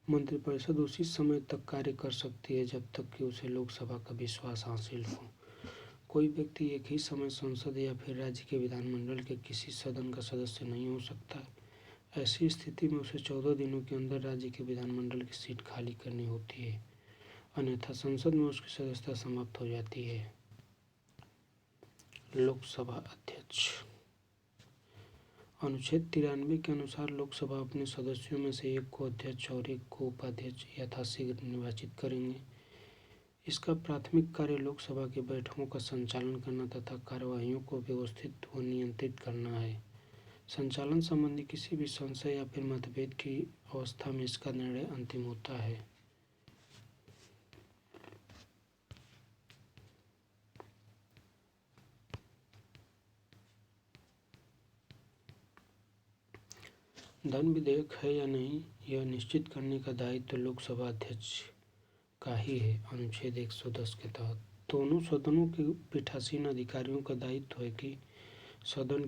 मंत्रिपरिषद उसी समय तक कार्य कर सकती है जब तक कि उसे लोकसभा का विश्वास हासिल हो। कोई व्यक्ति एक ही समय संसद या फिर राज्य के विधानमंडल के किसी सदन का सदस्य नहीं हो सकता। ऐसी स्थिति में उसे 14 दिनों के अंदर राज्य के विधानमंडल की सीट खाली करनी होती है, अन्यथा संसद में उसकी सदस्यता समाप्त हो जाती है। लोकसभा अध्यक्ष। अनुच्छेद 93 के अनुसार लोकसभा अपने सदस्यों में से एक को अध्यक्ष और एक को उपाध्यक्ष यथाशीघ्र निर्वाचित करेंगे। इसका प्राथमिक कार्य लोकसभा की बैठकों का संचालन करना तथा कार्यवाहियों को व्यवस्थित व नियंत्रित करना है। संचालन संबंधी किसी भी संशय या फिर मतभेद की अवस्था में इसका निर्णय अंतिम होता है। धन विधेयक है या नहीं यह निश्चित करने का दायित्व लोकसभा अध्यक्ष का ही है। अनुच्छेद 110 के तहत दोनों सदनों के पीठासीन अधिकारियों का दायित्व है कि सदन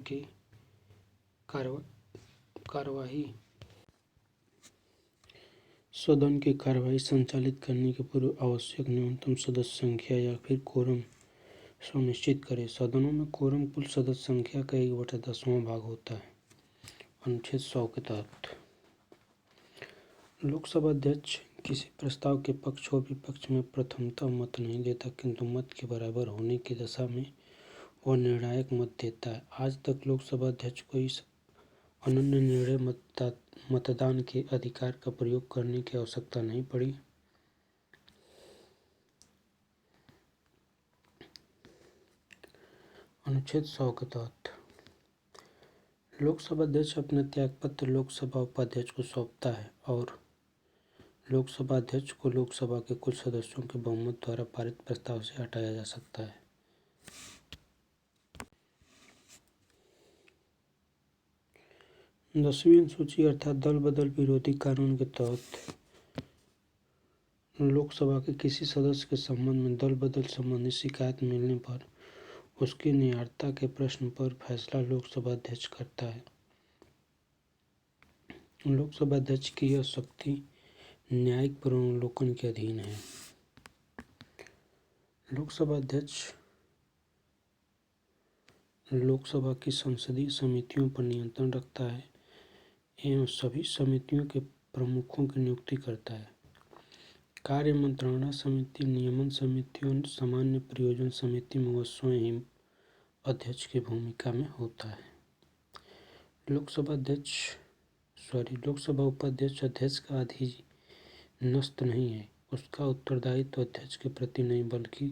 की कार्यवाही संचालित करने के पूर्व आवश्यक न्यूनतम सदस्य संख्या या फिर कोरम सुनिश्चित करें। सदनों में कोरम कुल सदस्य संख्या का 1/10वां भाग होता है। अनुच्छेद 100 के तहत लोकसभा अध्यक्ष किसी प्रस्ताव के पक्ष और विपक्ष में प्रथमतः मत नहीं देता, किंतु मत के बराबर होने की दशा में वह निर्णायक मत देता है। आज तक लोकसभा अध्यक्ष को इस अनन्य निर्णय मतदान के अधिकार का प्रयोग करने की आवश्यकता नहीं पड़ी। अनुच्छेद 100 के तहत लोकसभा अध्यक्ष अपना त्यागपत्र लोकसभा उपाध्यक्ष को सौंपता है और लोकसभा अध्यक्ष को लोकसभा के कुल सदस्यों के बहुमत द्वारा पारित प्रस्ताव से हटाया जा सकता है। 10वीं अनुसूची अर्थात दल बदल विरोधी कानून के तहत लोकसभा के किसी सदस्य के संबंध में दल बदल संबंधी शिकायत मिलने पर उसकी नियर्ता के प्रश्न पर फैसला लोकसभा अध्यक्ष करता है। लोकसभा अध्यक्ष की यह शक्ति न्यायिक पुनर्वलोकन के अधीन है। लोकसभा अध्यक्ष लोकसभा की संसदीय समितियों पर नियंत्रण रखता है एवं सभी समितियों के प्रमुखों की नियुक्ति करता है। कार्य मंत्रणा समिति, नियमन समिति और सामान्य प्रयोजन समिति में वह स्वयं अध्यक्ष की भूमिका में होता है। लोकसभा उपाध्यक्ष अध्यक्ष का अधीनस्थ नहीं है। उसका उत्तरदायित्व अध्यक्ष के प्रति नहीं बल्कि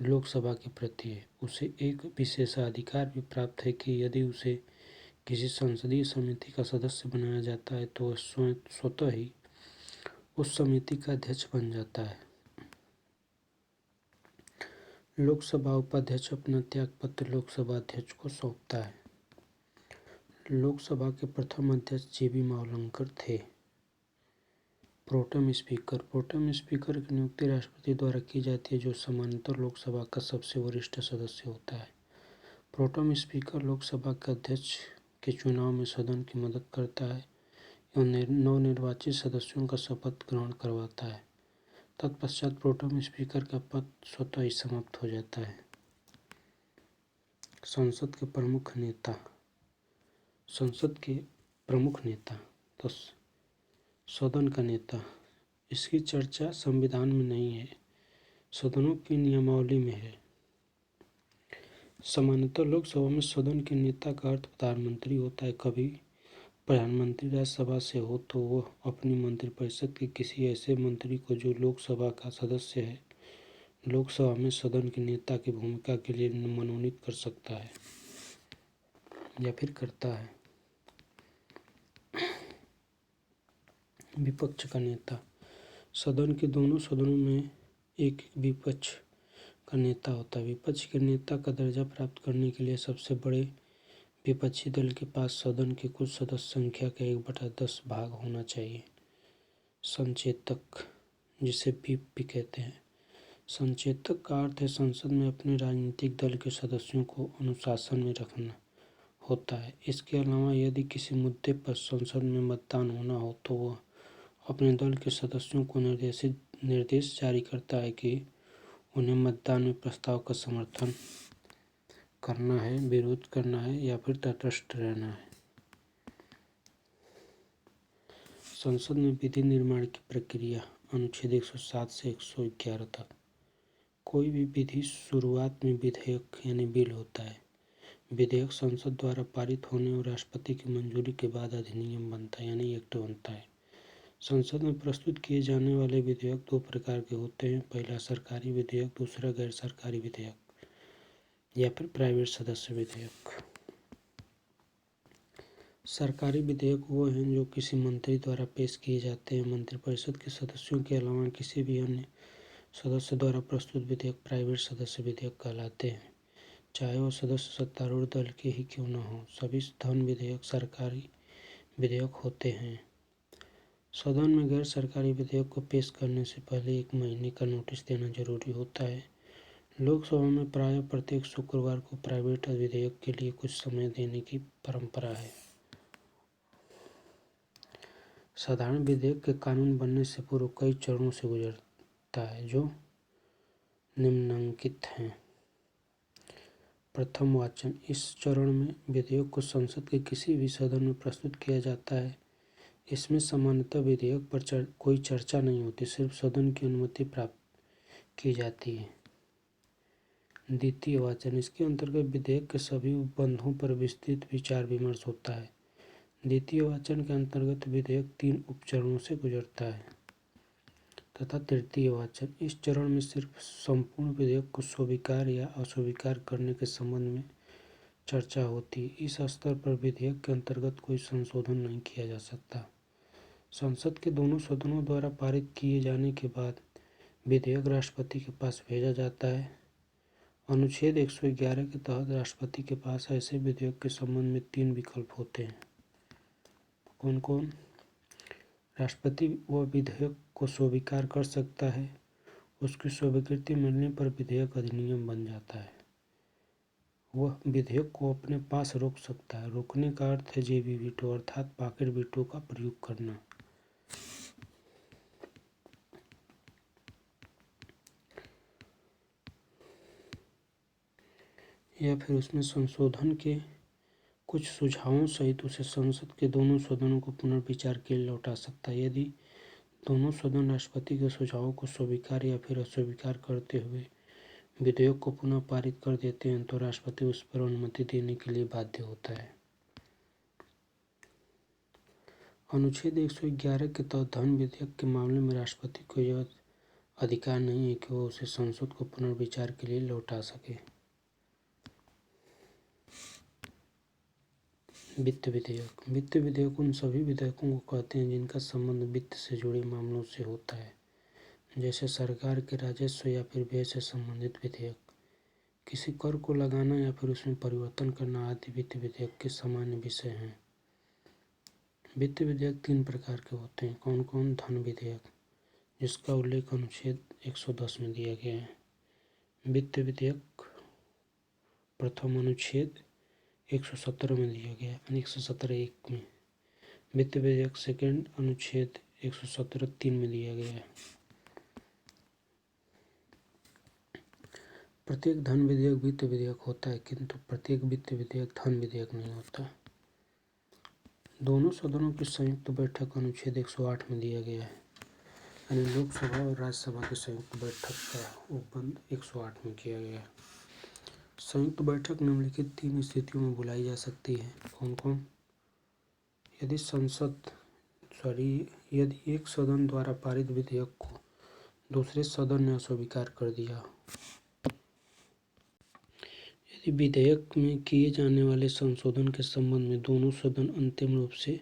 लोकसभा के प्रति है। उसे एक विशेषाधिकार भी प्राप्त है कि यदि उसे किसी संसदीय समिति का सदस्य बनाया जाता है तो वह स्वतः ही उस समिति का अध्यक्ष बन जाता है। लोकसभा उपाध्यक्ष अपना त्यागपत्र लोकसभा अध्यक्ष को सौंपता है। लोकसभा के प्रथम अध्यक्ष जीवी मावलंकर थे। प्रोटेम स्पीकर की नियुक्ति राष्ट्रपति द्वारा की जाती है, जो सामान्यतः लोकसभा का सबसे वरिष्ठ सदस्य होता है। प्रोटेम स्पीकर लोकसभा के अध्यक्ष के चुनाव में सदन की मदद करता है एवं नवनिर्वाचित सदस्यों का शपथ ग्रहण करवाता है। तत्पश्चात प्रोटेम स्पीकर का पद स्वतः ही समाप्त हो जाता है। संसद के प्रमुख नेता तो सदन का नेता, इसकी चर्चा संविधान में नहीं है, सदनों की नियमावली में है। सामान्यतः लोकसभा में सदन के नेता का अर्थ प्रधानमंत्री होता है। कभी प्रधानमंत्री राज्यसभा से हो तो वह अपनी मंत्रिपरिषद के किसी ऐसे मंत्री को जो लोकसभा का सदस्य है, लोकसभा में सदन के नेता की भूमिका के लिए मनोनीत कर सकता है या फिर करता है। विपक्ष का नेता, सदन के दोनों सदनों में एक विपक्ष का नेता होता है। विपक्ष के नेता का दर्जा प्राप्त करने के लिए सबसे बड़े विपक्षी दल के पास सदन की कुल सदस्य संख्या का 1/10 भाग होना चाहिए। संचेतक, जिसे व्हिप कहते हैं। संचेतक का अर्थ है संसद में अपने राजनीतिक दल के सदस्यों को अनुशासन में रखना होता है। इसके अलावा यदि किसी मुद्दे पर संसद में मतदान होना हो तो वह अपने दल के सदस्यों को निर्देश जारी करता है कि उन्हें मतदान में प्रस्ताव का समर्थन करना है, विरोध करना है या फिर तटस्थ रहना है। संसद में विधि निर्माण की प्रक्रिया अनुच्छेद 107 से 111 तक। कोई भी विधि शुरुआत में विधेयक यानी बिल होता है। विधेयक संसद द्वारा पारित होने और राष्ट्रपति की मंजूरी के बाद अधिनियम बनता है यानी एक्ट बनता है। संसद में प्रस्तुत किए जाने वाले विधेयक 2 प्रकार के होते हैं। पहला सरकारी विधेयक, दूसरा गैर सरकारी विधेयक या फिर प्राइवेट सदस्य विधेयक। सरकारी विधेयक वो हैं जो किसी मंत्री द्वारा पेश किए जाते हैं। मंत्रिपरिषद के सदस्यों के अलावा किसी भी अन्य सदस्य द्वारा प्रस्तुत विधेयक प्राइवेट सदस्य विधेयक कहलाते हैं, चाहे वह सदस्य सत्तारूढ़ दल के ही क्यों न हो। सभी धन विधेयक सरकारी विधेयक होते हैं। सदन में गैर सरकारी विधेयक को पेश करने से पहले 1 महीने का नोटिस देना जरूरी होता है। लोकसभा में प्रायः प्रत्येक शुक्रवार को प्राइवेट विधेयक के लिए कुछ समय देने की परंपरा है। साधारण विधेयक के कानून बनने से पूर्व कई चरणों से गुजरता है जो निम्नलिखित हैं। प्रथम वाचन, इस चरण में विधेयक को संसद के किसी भी सदन में प्रस्तुत किया जाता है। इसमें सामान्यतः विधेयक पर कोई चर्चा नहीं होती, सिर्फ सदन की अनुमति प्राप्त की जाती है। द्वितीय वाचन, इसके अंतर्गत विधेयक के सभी उपबंधों पर विस्तृत विचार विमर्श होता है। द्वितीय वाचन के अंतर्गत विधेयक 3 उपचरणों से गुजरता है। तथा तृतीय वाचन, इस चरण में सिर्फ संपूर्ण विधेयक को स्वीकार या अस्वीकार करने के संबंध में चर्चा होती है। इस स्तर पर विधेयक के अंतर्गत कोई संशोधन नहीं किया जा सकता। संसद के दोनों सदनों द्वारा पारित किए जाने के बाद विधेयक राष्ट्रपति के पास भेजा जाता है। अनुच्छेद 111 के तहत राष्ट्रपति के पास ऐसे विधेयक के संबंध में 3 विकल्प होते हैं। कौन कौन? राष्ट्रपति वह विधेयक को स्वीकार कर सकता है, उसकी स्वीकृति मिलने पर विधेयक अधिनियम बन जाता है। वह विधेयक को अपने पास रोक सकता है। रोकने का अर्थ है जेबी वीटो अर्थात पॉकेट वीटो का प्रयोग करना। या फिर उसमें संशोधन के कुछ सुझावों सहित उसे संसद के दोनों सदनों को पुनर्विचार के लिए लौटा सकता है। यदि दोनों सदन राष्ट्रपति के सुझावों को स्वीकार या फिर अस्वीकार करते हुए विधेयक को पुनः पारित कर देते हैं तो राष्ट्रपति उस पर अनुमति देने के लिए बाध्य होता है। अनुच्छेद 111 के तहत धन विधेयक के मामले में राष्ट्रपति को यह अधिकार नहीं है कि वह उसे संसद को पुनर्विचार के लिए लौटा सके। वित्त विधेयक। वित्त विधेयक उन सभी विधेयकों को कहते हैं जिनका संबंध वित्त से जुड़े मामलों से होता है, जैसे सरकार के राजस्व या फिर व्यय से संबंधित विधेयक। किसी कर को लगाना या फिर उसमें परिवर्तन करना आदि वित्त विधेयक के सामान्य विषय हैं। वित्त विधेयक 3 प्रकार के होते हैं। कौन कौन? धन विधेयक, जिसका उल्लेख अनुच्छेद 110 में दिया गया है। वित्त विधेयक प्रथम अनुच्छेद 117 में दिया गया है, 117(1) में। वित्त विधेयक सेकेंड अनुच्छेद 117(3) में दिया गया है। प्रत्येक धन विधेयक वित्त विधेयक होता है, किंतु प्रत्येक वित्त विधेयक धन विधेयक नहीं होता। दोनों सदनों की संयुक्त बैठक अनुच्छेद 108 में दिया गया है, यानी लोकसभा और राज्यसभा की संयुक्त बैठक का उपबंध 108 में किया गया है। संयुक्त बैठक निम्नलिखित 3 स्थितियों में बुलाई जा सकती है। कौन कौन? यदि एक सदन द्वारा पारित विधेयक को दूसरे सदन ने अस्वीकार कर दिया, यदि विधेयक में किए जाने वाले संशोधन के संबंध में दोनों सदन अंतिम रूप से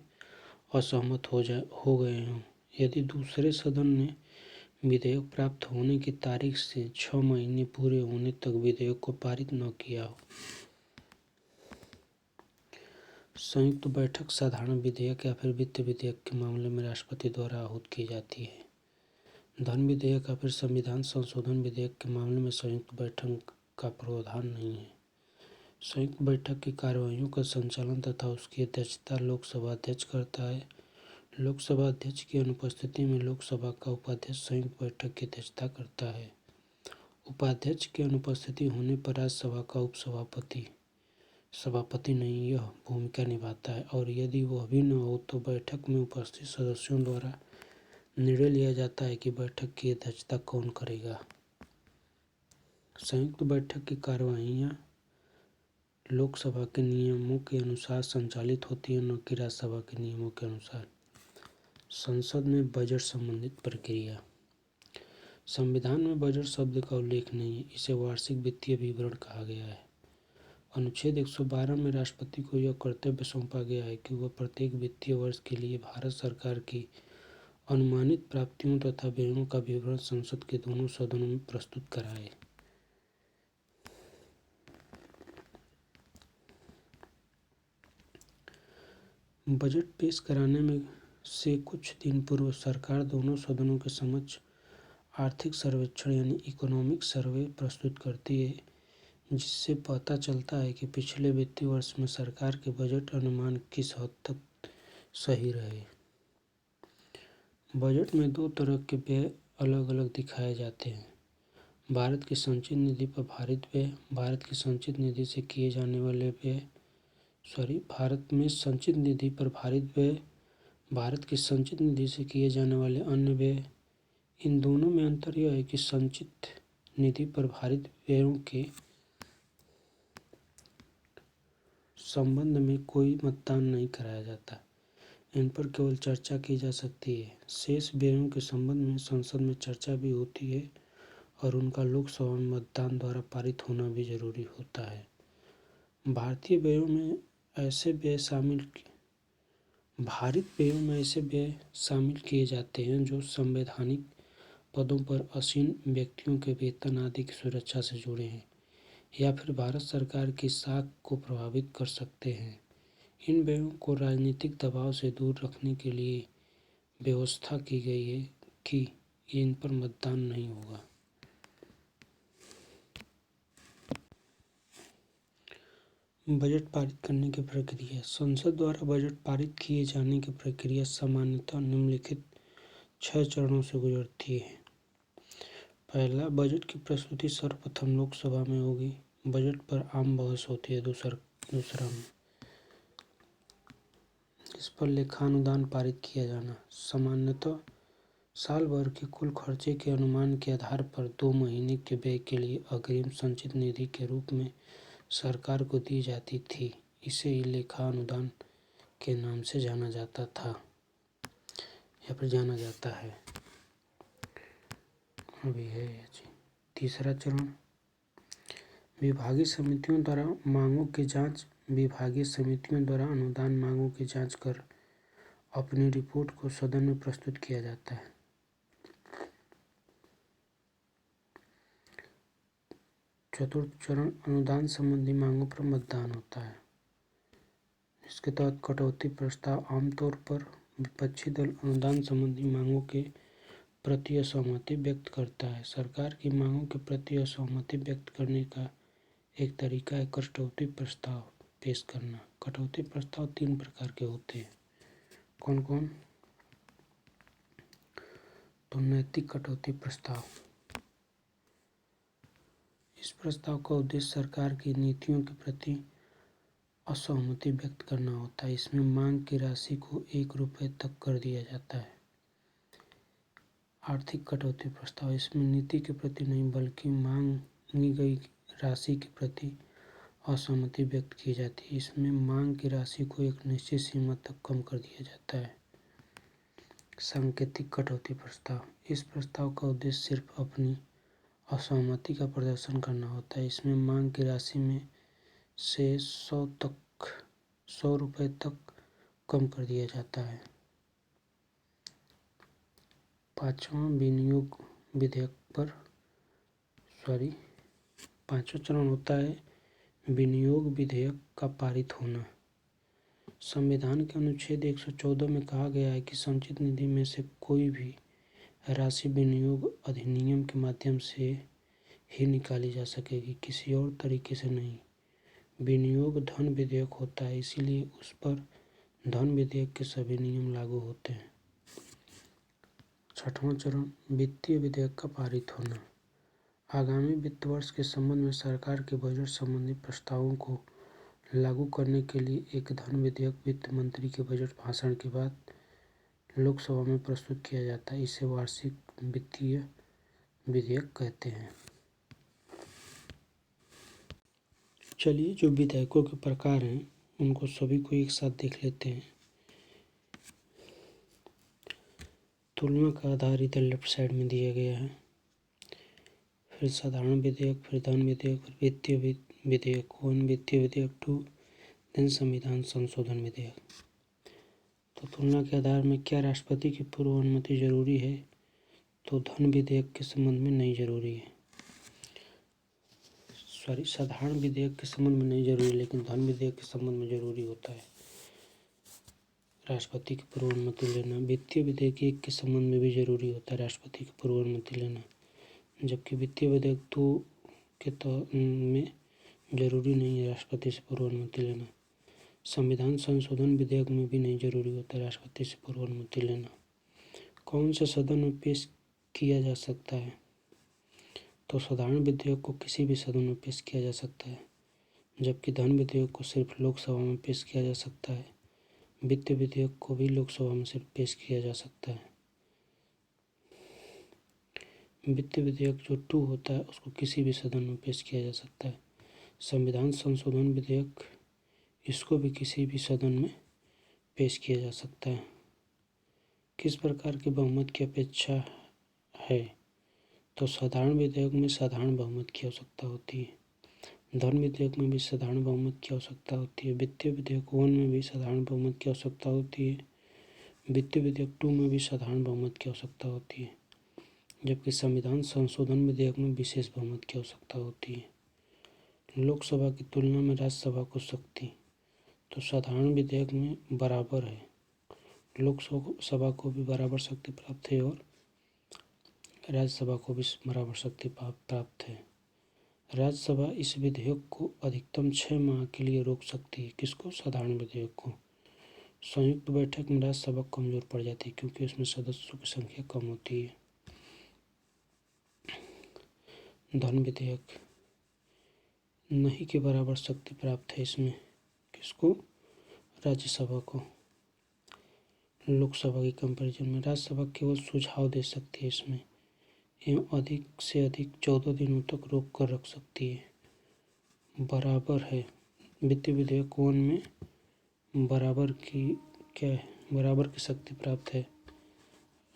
असहमत हो गए हों, यदि दूसरे सदन ने विधेयक प्राप्त होने की तारीख से 6 महीने पूरे होने तक विधेयक को पारित न किया हो। संयुक्त बैठक साधारण विधेयक या फिर वित्त विधेयक के मामले में राष्ट्रपति द्वारा आहूत की जाती है। धन विधेयक या फिर संविधान संशोधन विधेयक के मामले में संयुक्त बैठक का प्रावधान नहीं है। संयुक्त बैठक की कार्यवाहियों का संचालन तथा उसकी अध्यक्षता लोकसभा अध्यक्ष करता है। लोकसभा अध्यक्ष की अनुपस्थिति में लोकसभा का उपाध्यक्ष संयुक्त बैठक की अध्यक्षता करता है। उपाध्यक्ष की अनुपस्थिति होने पर राज्यसभा का उपसभापति सभापति नहीं यह भूमिका निभाता है, और यदि वह भी न हो तो बैठक में उपस्थित सदस्यों द्वारा निर्णय लिया जाता है कि बैठक की अध्यक्षता कौन करेगा। संयुक्त बैठक की कार्यवाहियाँ लोकसभा के नियमों के अनुसार संचालित होती है, न कि राज्यसभा के नियमों के अनुसार। संसद में बजट संबंधित प्रक्रिया। संविधान में बजट शब्द का उल्लेख नहीं है, इसे वार्षिक वित्तीय विवरण कहा गया है। अनुच्छेद 112 में राष्ट्रपति को यह कर्तव्य सौंपा गया है कि वह प्रत्येक वित्तीय वर्ष के लिए भारत सरकार की अनुमानित प्राप्तियों तथा व्ययों का विवरण संसद के दोनों सदनों में प्रस्तुत कराए। बजट पेश कराने में से कुछ दिन पूर्व सरकार दोनों सदनों के समक्ष आर्थिक सर्वेक्षण यानी इकोनॉमिक सर्वे प्रस्तुत करती है, जिससे पता चलता है कि पिछले वित्तीय वर्ष में सरकार के बजट अनुमान किस हद तक सही रहे। बजट में 2 तरह के व्यय अलग अलग दिखाए जाते हैं। भारत की संचित निधि पर भारित व्यय, भारत की संचित निधि से किए जाने वाले व्यय भारत में संचित निधि पर भारित व्यय, भारत की संचित निधि से किए जाने वाले अन्य व्यय। इन दोनों में अंतर यह है कि संचित निधि पर भारित व्ययों के संबंध में कोई मतदान नहीं कराया जाता, इन पर केवल चर्चा की जा सकती है। शेष व्ययों के संबंध में संसद में चर्चा भी होती है और उनका लोकसभा में मतदान द्वारा पारित होना भी जरूरी होता है। भारतीय व्ययों में ऐसे व्यय शामिल भारित व्ययों में ऐसे व्यय शामिल किए जाते हैं जो संवैधानिक पदों पर आसीन व्यक्तियों के वेतन आदि की सुरक्षा से जुड़े हैं या फिर भारत सरकार की साख को प्रभावित कर सकते हैं। इन व्ययों को राजनीतिक दबाव से दूर रखने के लिए व्यवस्था की गई है कि इन पर मतदान नहीं होगा। बजट पारित करने की प्रक्रिया। संसद द्वारा बजट पारित किए जाने की प्रक्रिया सामान्यतः निम्नलिखित 6 चरणों से गुजरती है। पहला, बजट की प्रस्तुति सर्वप्रथम लोकसभा में होगी। बजट पर आम बहस होती है। दूसरा में इस पर लेखानुदान पारित किया जाना। सामान्यतः साल भर के कुल खर्चे के अनुमान के आधार पर 2 महीने के व्यय के लिए अग्रिम संचित निधि के रूप में सरकार को दी जाती थी। इसे ही लेखानुदान के नाम से जाना जाता था या फिर जाना जाता है, अभी है जी। तीसरा चरण, विभागीय समितियों द्वारा मांगों की जांच। विभागीय समितियों द्वारा अनुदान मांगों की जांच कर अपनी रिपोर्ट को सदन में प्रस्तुत किया जाता है। चतुर्थ चरण, अनुदान संबंधी मांगों पर मतदान होता है। इसके तहत कटौती प्रस्ताव आमतौर पर विपक्षी दल अनुदान संबंधी मांगों के प्रति असहमति व्यक्त करता है। सरकार की मांगों के प्रति असहमति व्यक्त करने का एक तरीका है कटौती प्रस्ताव पेश करना। कटौती प्रस्ताव 3 प्रकार के होते हैं। कौन कौन? तो नैतिक कटौती प्रस्ताव। इस प्रस्ताव का उद्देश्य सरकार की नीतियों के प्रति असहमति व्यक्त करना होता है। इसमें मांग की राशि को 1 रुपये तक कर दिया जाता है। आर्थिक कटौती प्रस्ताव, इसमें नीति के प्रति नहीं बल्कि मांगी गई राशि के प्रति असहमति व्यक्त की जाती है। इसमें मांग की राशि को एक निश्चित सीमा तक कम कर दिया जाता है। सांकेतिक कटौती प्रस्ताव, इस प्रस्ताव का उद्देश्य सिर्फ अपनी असहमति का प्रदर्शन करना होता है। इसमें मांग की राशि में से 100 रुपये तक कम कर दिया जाता है। पांचवा चरण होता है विनियोग विधेयक का पारित होना। संविधान के अनुच्छेद 114 में कहा गया है कि संचित निधि में से कोई भी राशि विनियोग अधिनियम के माध्यम से ही निकाली जा सकेगी, किसी और तरीके से नहीं। विनियोग धन विधेयक होता है, इसीलिए उस पर धन विधेयक के सभी नियम लागू होते हैं। छठवां चरण, वित्तीय विधेयक का पारित होना। आगामी वित्त वर्ष के संबंध में सरकार के बजट संबंधी प्रस्तावों को लागू करने के लिए एक धन विधेयक वित्त मंत्री के बजट भाषण के बाद लोकसभा में प्रस्तुत किया जाता है। इसे वार्षिक वित्तीय विधेयक कहते हैं। चलिए, जो विधेयकों के प्रकार हैं उनको सभी को एक साथ देख लेते हैं। तुलना का आधार इधर लेफ्ट साइड में दिया गया है। फिर साधारण विधेयक, फिर धन विधेयक, फिर वित्तीय विधेयक 1, वित्तीय विधेयक 2, देन संविधान संशोधन विधेयक। तो तुलना के आधार में क्या राष्ट्रपति की पूर्व अनुमति जरूरी है? तो धन विधेयक के संबंध में नहीं जरूरी है। साधारण विधेयक के संबंध में नहीं जरूरी, लेकिन धन विधेयक के संबंध में जरूरी होता है राष्ट्रपति की पूर्व अनुमति लेना। वित्तीय विधेयक 1 के संबंध में भी जरूरी होता है राष्ट्रपति की पूर्व अनुमति लेना, जबकि वित्तीय विधेयक 2 के में जरूरी नहीं है राष्ट्रपति से पूर्व अनुमति लेना। संविधान संशोधन विधेयक में भी नहीं जरूरी होता है राष्ट्रपति से पूर्व अनुमति लेना। कौन से सदन में पेश किया जा सकता है? तो साधारण विधेयक को किसी भी सदन में पेश किया जा सकता है, जबकि धन विधेयक को सिर्फ लोकसभा में पेश किया जा सकता है। वित्तीय विधेयक को भी लोकसभा में सिर्फ पेश किया जा सकता है। वित्तीय विधेयक जो 2 होता है उसको किसी भी सदन में पेश किया जा सकता है। संविधान संशोधन विधेयक, इसको भी किसी भी सदन में पेश किया जा सकता है। किस प्रकार के बहुमत की अपेक्षा है? तो साधारण विधेयक में साधारण बहुमत की आवश्यकता होती है। धन विधेयक में भी साधारण बहुमत की आवश्यकता होती है। वित्तीय विधेयक 1 में भी साधारण बहुमत की आवश्यकता होती है। वित्तीय विधेयक 2 में भी साधारण बहुमत की आवश्यकता होती है, जबकि संविधान संशोधन विधेयक में विशेष बहुमत की आवश्यकता होती है। लोकसभा की तुलना में राज्यसभा को शक्ति तो साधारण विधेयक में बराबर है। लोकसभा को भी बराबर शक्ति प्राप्त है और राज्यसभा को भी बराबर शक्ति प्राप्त है। राज्यसभा इस विधेयक को अधिकतम 6 माह के लिए रोक सकती है। किसको? साधारण विधेयक को। संयुक्त बैठक में राज्यसभा कमजोर पड़ जाती है क्योंकि उसमें सदस्यों की संख्या कम होती है। धन विधेयक नहीं के बराबर शक्ति प्राप्त है इसमें। किसको? राज्यसभा को। लोकसभा के कंपैरिजन में राज्यसभा केवल सुझाव दे सकती है इसमें एवं अधिक से अधिक 14 दिनों तक रोक कर रख सकती है। बराबर है। वित्तीय विधेयक 1 में बराबर की शक्ति प्राप्त है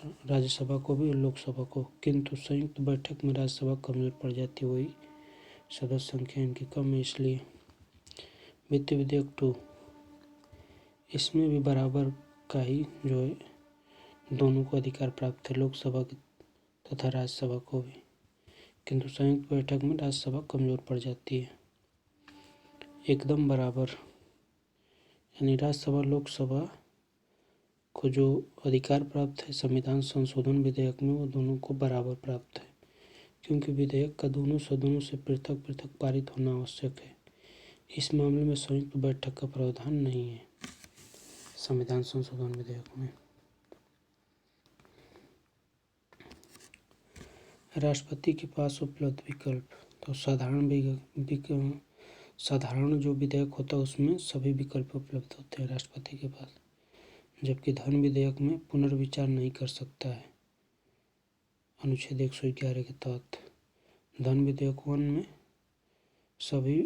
राज्यसभा को भी और लोकसभा को, किंतु संयुक्त बैठक में राज्यसभा कमजोर पड़ जाती है, वही सदस्य संख्या इनकी कम है इसलिए। वित्तीय विधेयक 2 इसमें भी बराबर का ही जो है दोनों को अधिकार प्राप्त है, लोकसभा तथा राज्यसभा को भी, किंतु संयुक्त बैठक में राज्यसभा कमजोर पड़ जाती है। एकदम बराबर यानी राज्यसभा लोकसभा को जो अधिकार प्राप्त है संविधान संशोधन विधेयक में वो दोनों को बराबर प्राप्त है, क्योंकि विधेयक का दोनों सदनों से पृथक पृथक पारित होना आवश्यक है। इस मामले में संयुक्त बैठक का प्रावधान नहीं है संविधान संशोधन विधेयक में। राष्ट्रपति के पास उपलब्ध विकल्प तो साधारण जो विधेयक होता है उसमें सभी विकल्प उपलब्ध होते हैं राष्ट्रपति के पास, जबकि धन विधेयक में पुनर्विचार नहीं कर सकता है अनुच्छेद 111 के तहत। धन विधेयक 1 में सभी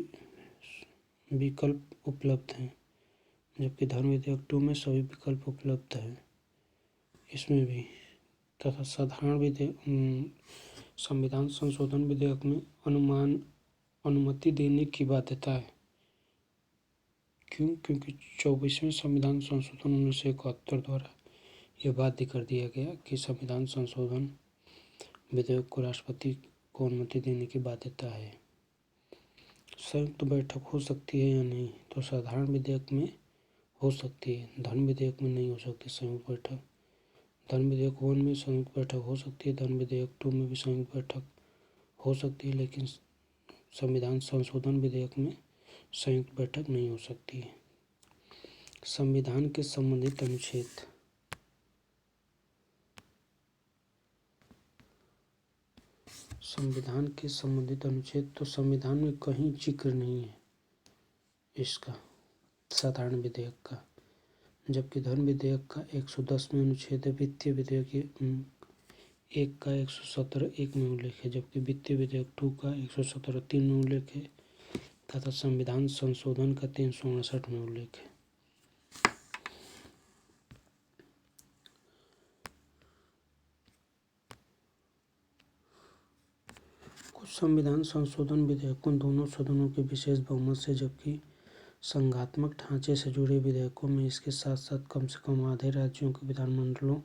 विकल्प उपलब्ध हैं, जबकि धन विधेयक 2 में सभी विकल्प उपलब्ध हैं इसमें भी। तथा संविधान संशोधन विधेयक में अनुमति देने की बाध्यता है। क्यों? क्योंकि 24वें संविधान संशोधन 1971 द्वारा यह बाध्य कर दिया गया कि संविधान संशोधन विधेयक को राष्ट्रपति को अनुमति देने की बाध्यता है। संयुक्त बैठक हो सकती है या नहीं? तो साधारण विधेयक में हो सकती है, धन विधेयक में नहीं हो सकती संयुक्त बैठक। धन विधेयक 1 में संयुक्त बैठक हो सकती है, धन विधेयक 2 में भी संयुक्त बैठक हो सकती है, लेकिन संविधान संशोधन विधेयक में संयुक्त बैठक नहीं हो सकती है। संविधान के संबंधित अनुच्छेद तो संविधान में कहीं जिक्र नहीं है इसका साधारण विधेयक का, जबकि धन विधेयक का 110वें अनुच्छेद है। वित्तीय विधेयक 1 का 117(1) में उल्लेख है, जबकि वित्तीय विधेयक 2 का 117(3) में उल्लेख है तथा संविधान संशोधन का 359 में उल्लेख है। कुछ संविधान संशोधन विधेयकों दोनों सदनों के विशेष बहुमत से, जबकि संघात्मक ढांचे से जुड़े विधेयकों में इसके साथ साथ कम से कम आधे राज्यों के विधानमंडलों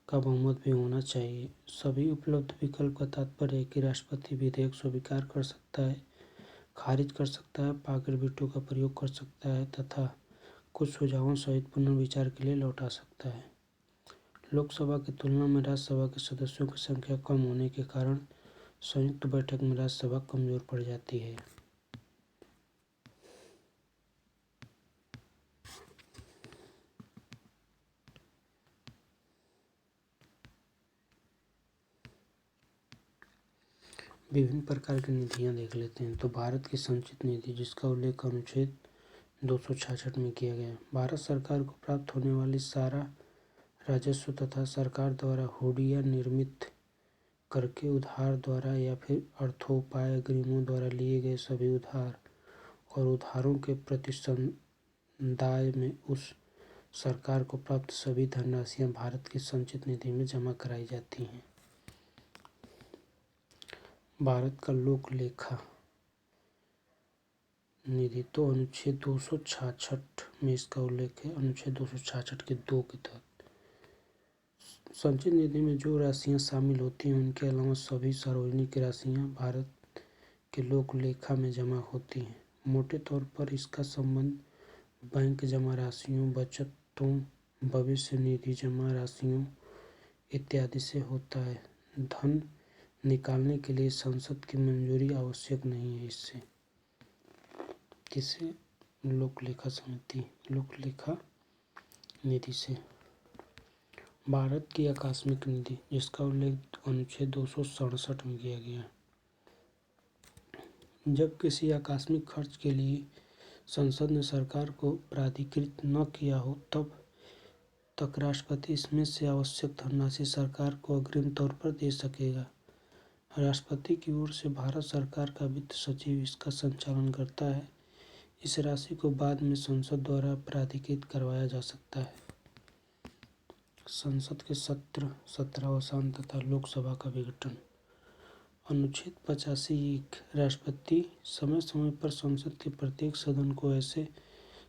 का बहुमत भी होना चाहिए। सभी उपलब्ध विकल्प का तात्पर्य है कि राष्ट्रपति विधेयक स्वीकार कर सकता है, खारिज कर सकता है, पाकर वीटो का प्रयोग कर सकता है तथा कुछ सुझावों सहित पुनर्विचार के लिए लौटा सकता है। लोकसभा की तुलना में राज्यसभा के सदस्यों की संख्या कम होने के कारण संयुक्त बैठक में राज्यसभा कमजोर पड़ जाती है। विभिन्न प्रकार की निधियां देख लेते हैं। तो भारत की संचित निधि, जिसका उल्लेख अनुच्छेद 266 में किया गया है। भारत सरकार को प्राप्त होने वाली सारा राजस्व तथा सरकार द्वारा हुंडियां निर्मित करके उधार द्वारा या फिर अर्थोपाय अग्रिमों द्वारा लिए गए सभी उधार और उधारों के प्रतिसंदाय में उस सरकार को प्राप्त सभी धनराशियां भारत की संचित निधि में जमा कराई जाती हैं। भारत का लोक लेखा निधि तो अनुच्छेद 266 में इसका उल्लेख है, अनुच्छेद 266 के 2 के तहत। संचित निधि में जो राशियां शामिल होती हैं उनके अलावा सभी सार्वजनिक राशियां भारत के लोक लेखा में जमा होती हैं। मोटे तौर पर इसका संबंध बैंक जमा राशियों, बचतों, भविष्य निधि जमा राशियों इत्यादि से होता है। धन निकालने के लिए संसद की मंजूरी आवश्यक नहीं है। इससे किसे? लोक लेखा निधि से। भारत की आकस्मिक निधि, जिसका उल्लेख अनुच्छेद 267 में किया गया है। जब किसी आकस्मिक खर्च के लिए संसद ने सरकार को प्राधिकृत न किया हो तब तक राष्ट्रपति इसमें से आवश्यक धनराशि सरकार को अग्रिम तौर पर दे सकेगा। राष्ट्रपति की ओर से भारत सरकार का वित्त सचिव इसका संचालन करता है। इस राशि को बाद में संसद द्वारा प्राधिकृत करवाया जा सकता है। संसद के सत्रावसान तथा लोकसभा का विघटन। अनुच्छेद 85(1) राष्ट्रपति समय समय पर संसद के प्रत्येक सदन को ऐसे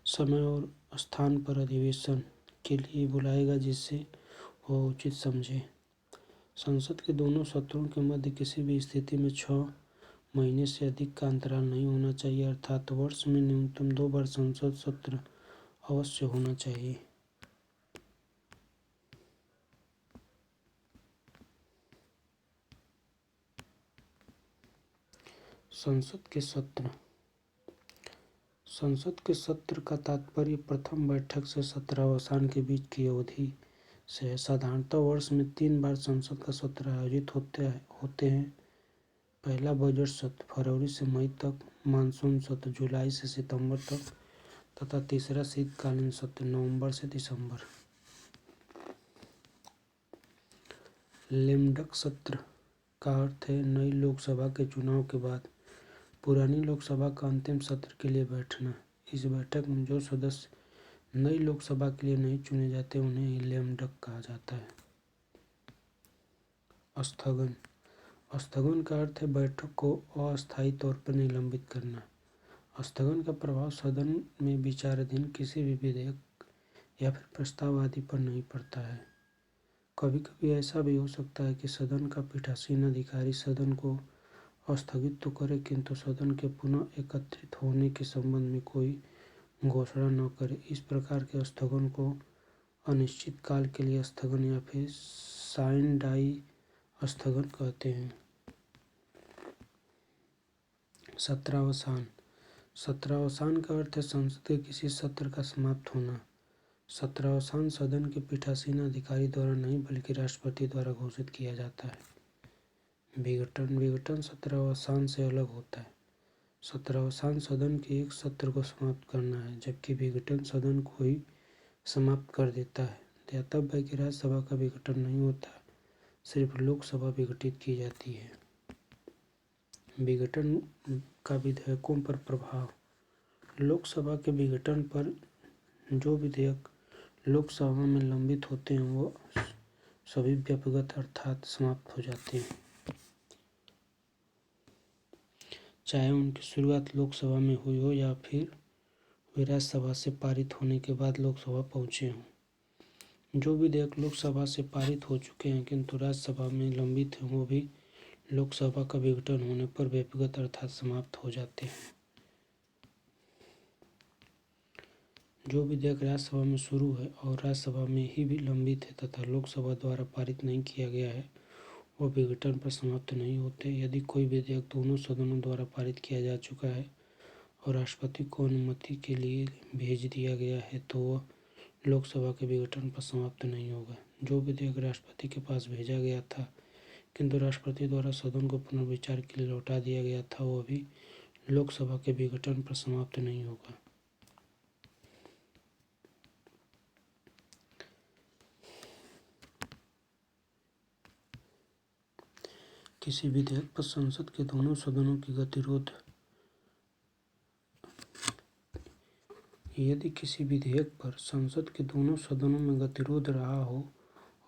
समय और स्थान पर अधिवेशन के लिए बुलाएगा जिसे वह उचित समझे। संसद के दोनों सत्रों के मध्य किसी भी स्थिति में 6 महीने से अधिक का अंतराल नहीं होना चाहिए, अर्थात वर्ष में न्यूनतम 2 बार संसद सत्र अवश्य होना चाहिए। संसद के सत्र का तात्पर्य प्रथम बैठक से सत्रावसान के बीच की अवधि से है। साधारणतः वर्ष में 3 बार संसद का सत्र आयोजित होते हैं। पहला बजट सत्र फरवरी से मई तक, मानसून सत्र जुलाई से सितंबर तक तथा तीसरा शीतकालीन सत्र नवंबर से दिसंबर। लेमडक सत्र का अर्थ है नई लोकसभा के चुनाव के बाद पुरानी लोकसभा का अंतिम सत्र के लिए बैठना। इस बैठक में जो सदस्य नई लोकसभा के लिए नहीं चुने जाते उन्हें ही लेमडक कहा जाता है। स्थगन का अर्थ है बैठक को अस्थायी तौर पर निलंबित करना। स्थगन का प्रभाव सदन में विचाराधीन किसी भी विधेयक या फिर प्रस्ताव आदि पर नहीं पड़ता है। कभी कभी ऐसा भी हो सकता है कि सदन का पीठासीन अधिकारी सदन को स्थगित तो करे किंतु सदन के पुनः एकत्रित होने के संबंध में कोई घोषणा न करे। इस प्रकार के स्थगन को अनिश्चित काल के लिए स्थगन या फिर साइन डाई स्थगन कहते हैं। सत्रावसान का अर्थ है संसद के किसी सत्र का समाप्त होना। सत्रावसान सदन के पीठासीन अधिकारी द्वारा नहीं बल्कि राष्ट्रपति द्वारा घोषित किया जाता है। विघटन सत्रावसान से अलग होता है। सत्रावसान सदन के एक सत्र को समाप्त करना है, जबकि विघटन सदन को ही समाप्त कर देता है। ध्यातव्य है कि राज्यसभा का विघटन नहीं होता, सिर्फ लोकसभा विघटित की जाती है। विघटन का विधेयकों पर प्रभाव। लोकसभा के विघटन पर जो विधेयक लोकसभा में लंबित होते हैं वो सभी व्यक्तिगत अर्थात समाप्त हो जाते हैं, चाहे उनकी शुरुआत लोकसभा में हुई हो या फिर वे राज्यसभा से पारित होने के बाद लोकसभा पहुंचे हों। जो विधेयक लोकसभा से पारित हो चुके हैं किंतु राज्यसभा में लंबित हैं वो भी लोकसभा का विघटन होने पर व्यक्तिगत अर्थात समाप्त हो जाते हैं। जो विधेयक राज्यसभा में शुरू है और राज्यसभा में ही भी लंबित है तथा लोकसभा द्वारा पारित नहीं किया गया है वो विघटन पर समाप्त नहीं होते। यदि कोई विधेयक दोनों सदनों द्वारा पारित किया जा चुका है और राष्ट्रपति को अनुमति के लिए भेज दिया गया है तो वह लोकसभा के विघटन पर समाप्त नहीं होगा। जो विधेयक राष्ट्रपति के पास भेजा गया था किंतु राष्ट्रपति द्वारा सदन को पुनर्विचार के लिए लौटा दिया गया था वह भी लोकसभा के विघटन पर समाप्त नहीं होगा। किसी विधेयक पर संसद के दोनों सदनों की गतिरोध। यदि किसी विधेयक पर संसद के दोनों सदनों में गतिरोध रहा हो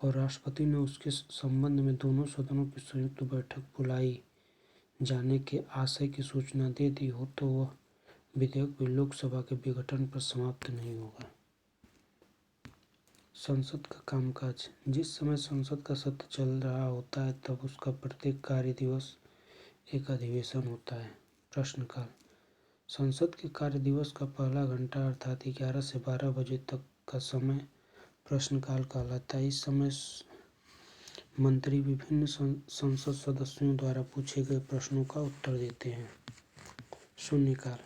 और राष्ट्रपति ने उसके संबंध में दोनों सदनों की संयुक्त बैठक बुलाई जाने के आशय की सूचना दे दी हो तो वह विधेयक भी लोकसभा के विघटन पर समाप्त नहीं होगा। संसद का कामकाज। जिस समय संसद का सत्र चल रहा होता है तब उसका प्रत्येक कार्य दिवस एक अधिवेशन होता है। प्रश्नकाल। संसद के कार्य दिवस का पहला घंटा अर्थात 11 से 12 बजे तक का समय प्रश्नकाल कहलाता है। इस समय मंत्री विभिन्न संसद सदस्यों द्वारा पूछे गए प्रश्नों का उत्तर देते हैं। शून्यकाल।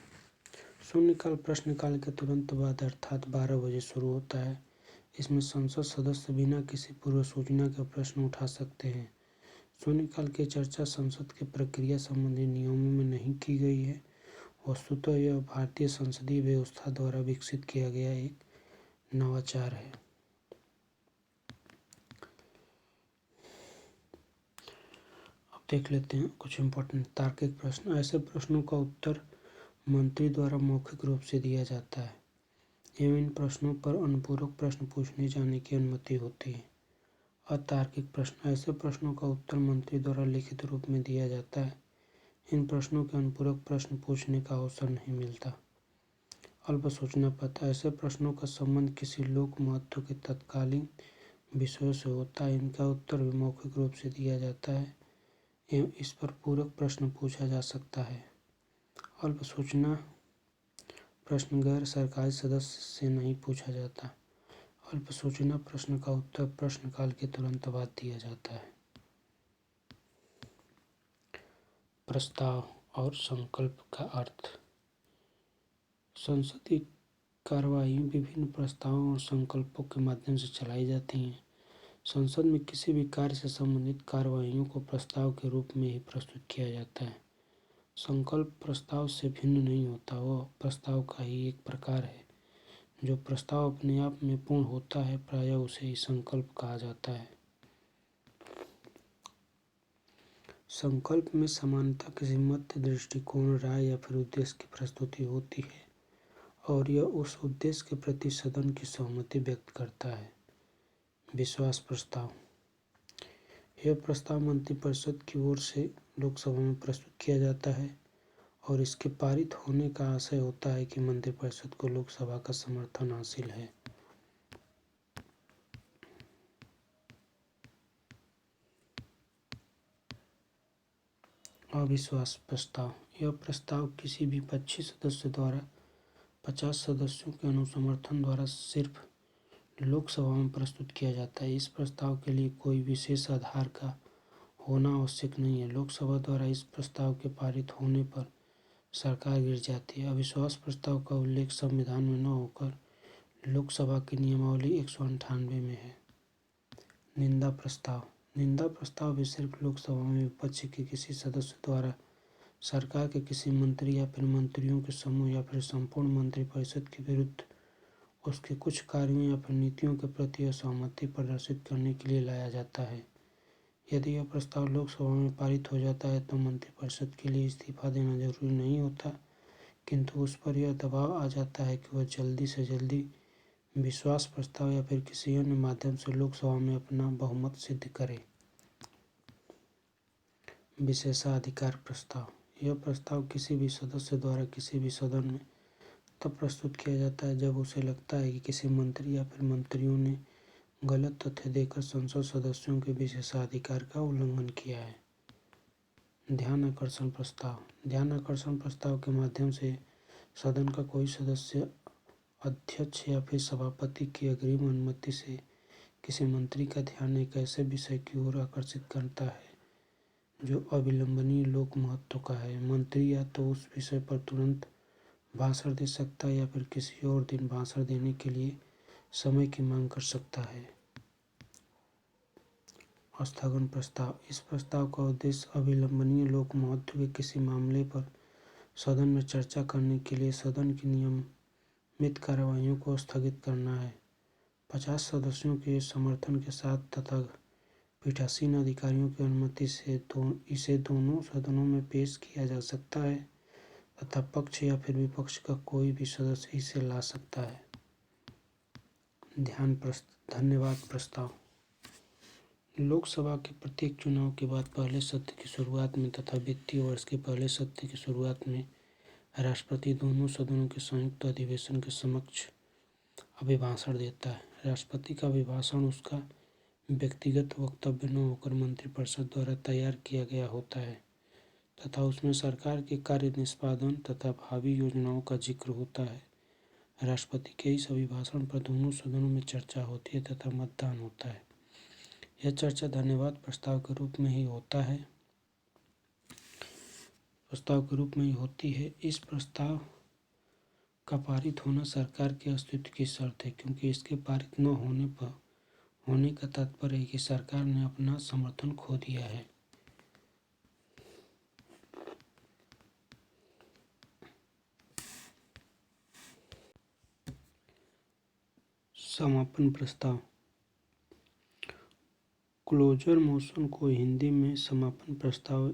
शून्यकाल प्रश्नकाल के तुरंत बाद अर्थात 12 बजे शुरू होता है। इसमें संसद सदस्य बिना किसी पूर्व सूचना के प्रश्न उठा सकते हैं। शून्यकाल की चर्चा संसद की प्रक्रिया संबंधी नियमों में नहीं की गई है। वस्तुतः यह भारतीय संसदीय व्यवस्था द्वारा विकसित किया गया एक नवाचार है। अब देख लेते हैं कुछ इम्पोर्टेंट तार्किक प्रश्न। ऐसे प्रश्नों का उत्तर मंत्री द्वारा मौखिक रूप से दिया जाता है एवं इन प्रश्नों पर अनुपूरक प्रश्न पूछने जाने की अनुमति होती है। अतार्किक प्रश्न। ऐसे प्रश्नों का उत्तर मंत्री द्वारा लिखित रूप में दिया जाता है। इन प्रश्नों के अनुपूरक प्रश्न पूछने का अवसर नहीं मिलता। अल्प सूचना पत्र। ऐसे प्रश्नों का संबंध किसी लोक महत्व के तत्कालीन विषयों से होता है। इनका उत्तर भी मौखिक रूप से दिया जाता है एवं इस पर पूरक प्रश्न पूछा जा सकता है। अल्प सूचना प्रश्न गैर सरकारी सदस्य से नहीं पूछा जाता। अल्प सूचना प्रश्न का उत्तर प्रश्नकाल के तुरंत बाद दिया जाता है। प्रस्ताव और संकल्प का अर्थ। संसदीय कार्यवाही विभिन्न प्रस्तावों और संकल्पों के माध्यम से चलाई जाती हैं। संसद में किसी भी कार्य से संबंधित कार्यवाहियों को प्रस्ताव के रूप में ही प्रस्तुत किया जाता है। संकल्प प्रस्ताव से भिन्न नहीं होता, वह प्रस्ताव का ही एक प्रकार है। जो प्रस्ताव अपने आप में पूर्ण होता है प्रायः उसे ही संकल्प कहा जाता है। संकल्प में सामान्यतः किसी मध्य दृष्टिकोण, राय या फिर उद्देश्य की प्रस्तुति होती है और यह उस उद्देश्य के प्रति सदन की सहमति व्यक्त करता है। विश्वास प्रस्ताव। यह प्रस्ताव मंत्रिपरिषद की ओर से लोकसभा में प्रस्तुत किया जाता है और इसके पारित होने का आशय होता है कि मंत्रिपरिषद को लोकसभा का समर्थन हासिल है। अविश्वास प्रस्ताव। यह प्रस्ताव किसी भी पक्षी सदस्य द्वारा 50 सदस्यों के अनुसमर्थन द्वारा सिर्फ लोकसभा में प्रस्तुत किया जाता है। इस प्रस्ताव के लिए कोई विशेष आधार का होना आवश्यक नहीं है। लोकसभा द्वारा इस प्रस्ताव के पारित होने पर सरकार गिर जाती है। अविश्वास प्रस्ताव का उल्लेख संविधान में न होकर लोकसभा की नियमावली 198 में है। निंदा प्रस्ताव। निंदा प्रस्ताव भी सिर्फ लोकसभा में विपक्ष के किसी सदस्य द्वारा सरकार के किसी मंत्री या फिर मंत्रियों के समूह या फिर संपूर्ण मंत्रिपरिषद के विरुद्ध उसके कुछ कार्यों या फिर नीतियों के प्रति असहमति प्रदर्शित करने के लिए लाया जाता है। यदि यह प्रस्ताव लोकसभा में पारित हो जाता है तो मंत्रिपरिषद के लिए इस्तीफा देना जरूरी नहीं होता, किंतु उस पर यह दबाव आ जाता है कि वह जल्दी से जल्दी विश्वास प्रस्ताव या फिर किसी अन्य माध्यम से लोकसभा में अपना बहुमत सिद्ध करे। विशेषाधिकार प्रस्ताव। यह प्रस्ताव किसी भी सदस्य द्वारा किसी भी सदन में तब प्रस्तुत किया जाता है जब उसे लगता है कि किसी मंत्री या फिर मंत्रियों ने गलत तथ्य देकर संसद सदस्यों के विशेषाधिकार का उल्लंघन किया है। ध्यान आकर्षण प्रस्ताव। ध्यान आकर्षण प्रस्ताव के माध्यम से सदन का कोई सदस्य अध्यक्ष या फिर सभापति की अग्रिम अनुमति से किसी मंत्री का ध्यान एक ऐसे विषय की ओर आकर्षित करता है जो अविलंबनीय लोक महत्व का है। मंत्री या तो उस विषय पर तुरंत भाषण दे सकता है या फिर किसी और दिन भाषण देने के लिए समय की मांग कर सकता है। स्थगन प्रस्ताव। इस प्रस्ताव का उद्देश्य अविलंबनीय लोक महत्व के किसी मामले पर सदन में चर्चा करने के लिए सदन की नियमित कार्यवाहियों को स्थगित करना है। 50 सदस्यों के समर्थन के साथ तथा पीठासीन अधिकारियों की अनुमति से इसे दोनों सदनों में पेश किया जा सकता है तथा पक्ष या फिर विपक्ष का कोई भी सदस्य इसे ला सकता है। धन्यवाद प्रस्ताव। लोकसभा के प्रत्येक चुनाव के बाद पहले सत्र की शुरुआत में तथा वित्तीय वर्ष के पहले सत्र की शुरुआत में राष्ट्रपति दोनों सदनों के संयुक्त अधिवेशन के समक्ष अभिभाषण देता है। राष्ट्रपति का अभिभाषण उसका व्यक्तिगत वक्तव्य न होकर मंत्रिपरिषद द्वारा तैयार किया गया होता है तथा उसमें सरकार के कार्य निष्पादन तथा भावी योजनाओं का जिक्र होता है। राष्ट्रपति के इस अभिभाषण पर दोनों सदनों में चर्चा होती है तथा मतदान होता है। यह चर्चा धन्यवाद प्रस्ताव के रूप में ही होती है। इस प्रस्ताव का पारित होना सरकार के अस्तित्व की शर्त है, क्योंकि इसके पारित न होने का तात्पर्य है कि सरकार ने अपना समर्थन खो दिया है। समापन प्रस्ताव। क्लोजर मोशन को हिंदी में समापन प्रस्ताव,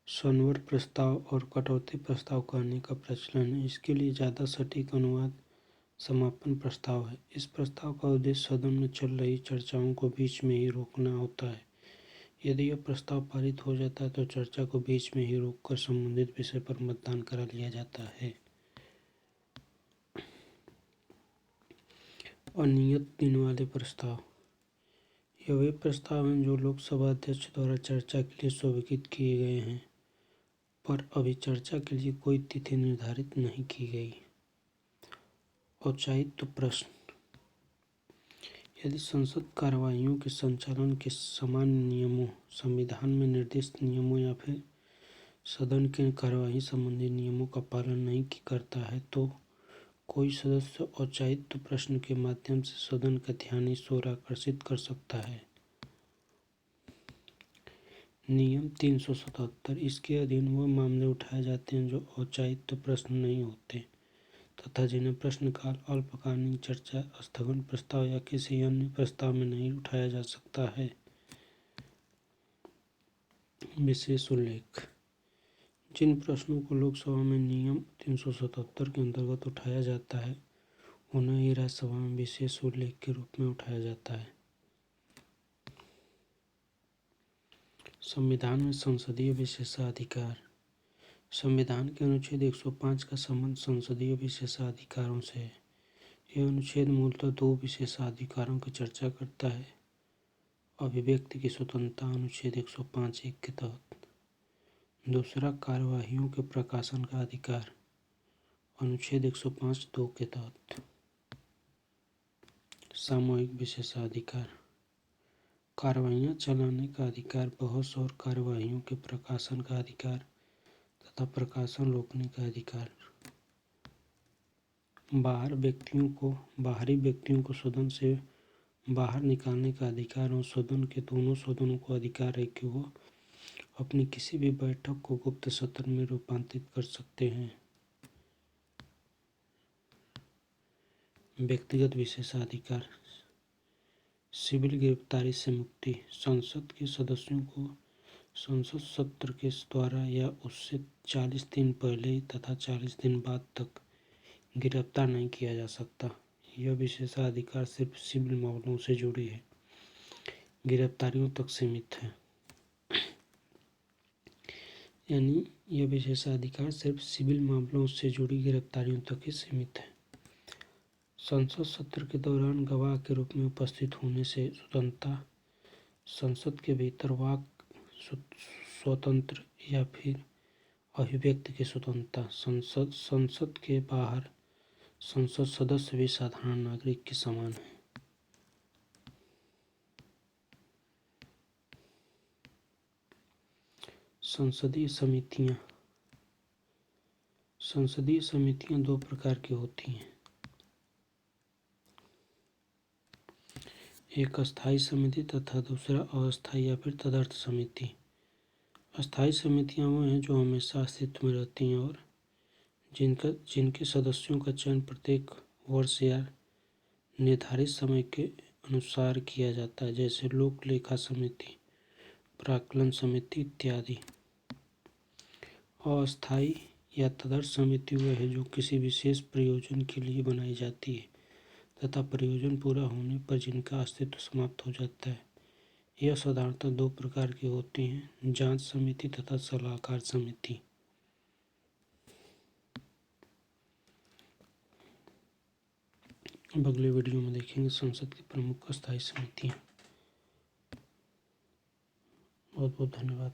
संवर प्रस्ताव और कटौती प्रस्ताव कहने का प्रचलन है। इसके लिए ज़्यादा सटीक अनुवाद समापन प्रस्ताव है। इस प्रस्ताव का उद्देश्य सदन में चल रही चर्चाओं को बीच में ही रोकना होता है। यदि यह प्रस्ताव पारित हो जाता है तो चर्चा को बीच में ही रोककर संबंधित विषय पर मतदान करा लिया जाता है। अनियत दिन वाले प्रस्ताव। यह वे प्रस्ताव हैं जो लोकसभा अध्यक्ष द्वारा चर्चा के लिए स्वीकृत किए गए हैं, पर अभी चर्चा के लिए कोई तिथि निर्धारित नहीं की गई। औचित्य प्रश्न। यदि संसद कार्यवाहियों के संचालन के सामान्य नियमों, संविधान में निर्दिष्ट नियमों या फिर सदन के कार्यवाही संबंधी नियमों का पालन नहीं करता है तो कोई सदस्य औचित्य प्रश्न के माध्यम से सदन का ध्यान इस ओर आकर्षित कर सकता है। नियम 377। इसके अधीन वह मामले उठाए जाते हैं जो औचित्य प्रश्न नहीं होते तथा जिन्हें प्रश्नकाल, अल्पकालीन चर्चा, स्थगन प्रस्ताव या किसी अन्य प्रस्ताव में नहीं उठाया जा सकता है। विशेष उल्लेख। जिन प्रश्नों को लोकसभा में नियम 377 के अंतर्गत उठाया जाता है उन्हें ही राज्यसभा में विशेष उल्लेख के रूप में उठाया जाता है। संविधान में संसदीय विशेषाधिकार। संविधान के अनुच्छेद 105 का संबंध संसदीय विशेषाधिकारों से है। यह अनुच्छेद मूलतः दो विशेषाधिकारों की चर्चा करता है। अभिव्यक्ति की स्वतंत्रता अनुच्छेद 105(1) के तहत। दूसरा, कार्यवाहियों के प्रकाशन का अधिकार अनुच्छेद 105(2) के तहत। सामूहिक विशेषाधिकार। कार्यवाहियाँ चलाने का अधिकार, बहस और कार्यवाहियों के प्रकाशन का अधिकार तथा प्रकाशन रोकने का अधिकार। बाहरी व्यक्तियों को सदन से बाहर निकालने का अधिकार और सदन के दोनों सदनों को अधिकार है कि वह अपनी किसी भी बैठक को गुप्त सत्र में रूपांतरित कर सकते हैं। व्यक्तिगत विशेषाधिकार। सिविल गिरफ्तारी से मुक्ति। संसद के सदस्यों को संसद सत्र के द्वारा या उससे 40 दिन पहले तथा 40 दिन बाद तक गिरफ्तार नहीं किया जा सकता। यह विशेषाधिकार सिर्फ सिविल मामलों से जुड़ी है, गिरफ्तारियों तक सीमित है। यानी यह विशेषाधिकार सिर्फ सिविल मामलों से जुड़ी गिरफ्तारियों तक ही सीमित है। संसद सत्र के दौरान गवाह के रूप में उपस्थित होने से स्वतंत्रता। संसद के भीतर वाक स्वतंत्र या फिर अभिव्यक्ति की स्वतंत्रता। संसद के बाहर संसद सदस्य भी साधारण नागरिक के समान है। संसदीय समितियां। संसदीय समितियां दो प्रकार की होती हैं। एक अस्थायी समिति तथा दूसरा अस्थायी या फिर तदर्थ समिति। अस्थायी समितियां वो हैं जो हमेशा अस्तित्व में रहती हैं और जिनके सदस्यों का चयन प्रत्येक वर्ष या निर्धारित समय के अनुसार किया जाता है, जैसे लोक लेखा समिति, प्राक्कलन समिति इत्यादि। अस्थायी या तदर्थ समिति वह है जो किसी विशेष प्रयोजन के लिए बनाई जाती है तथा प्रयोजन पूरा होने पर जिनका अस्तित्व समाप्त हो जाता है। यह साधारणतः दो प्रकार की होती हैं, जांच समिति तथा सलाहकार समिति। अब अगले वीडियो में देखेंगे संसद की प्रमुख स्थायी समितियाँ। बहुत बहुत धन्यवाद।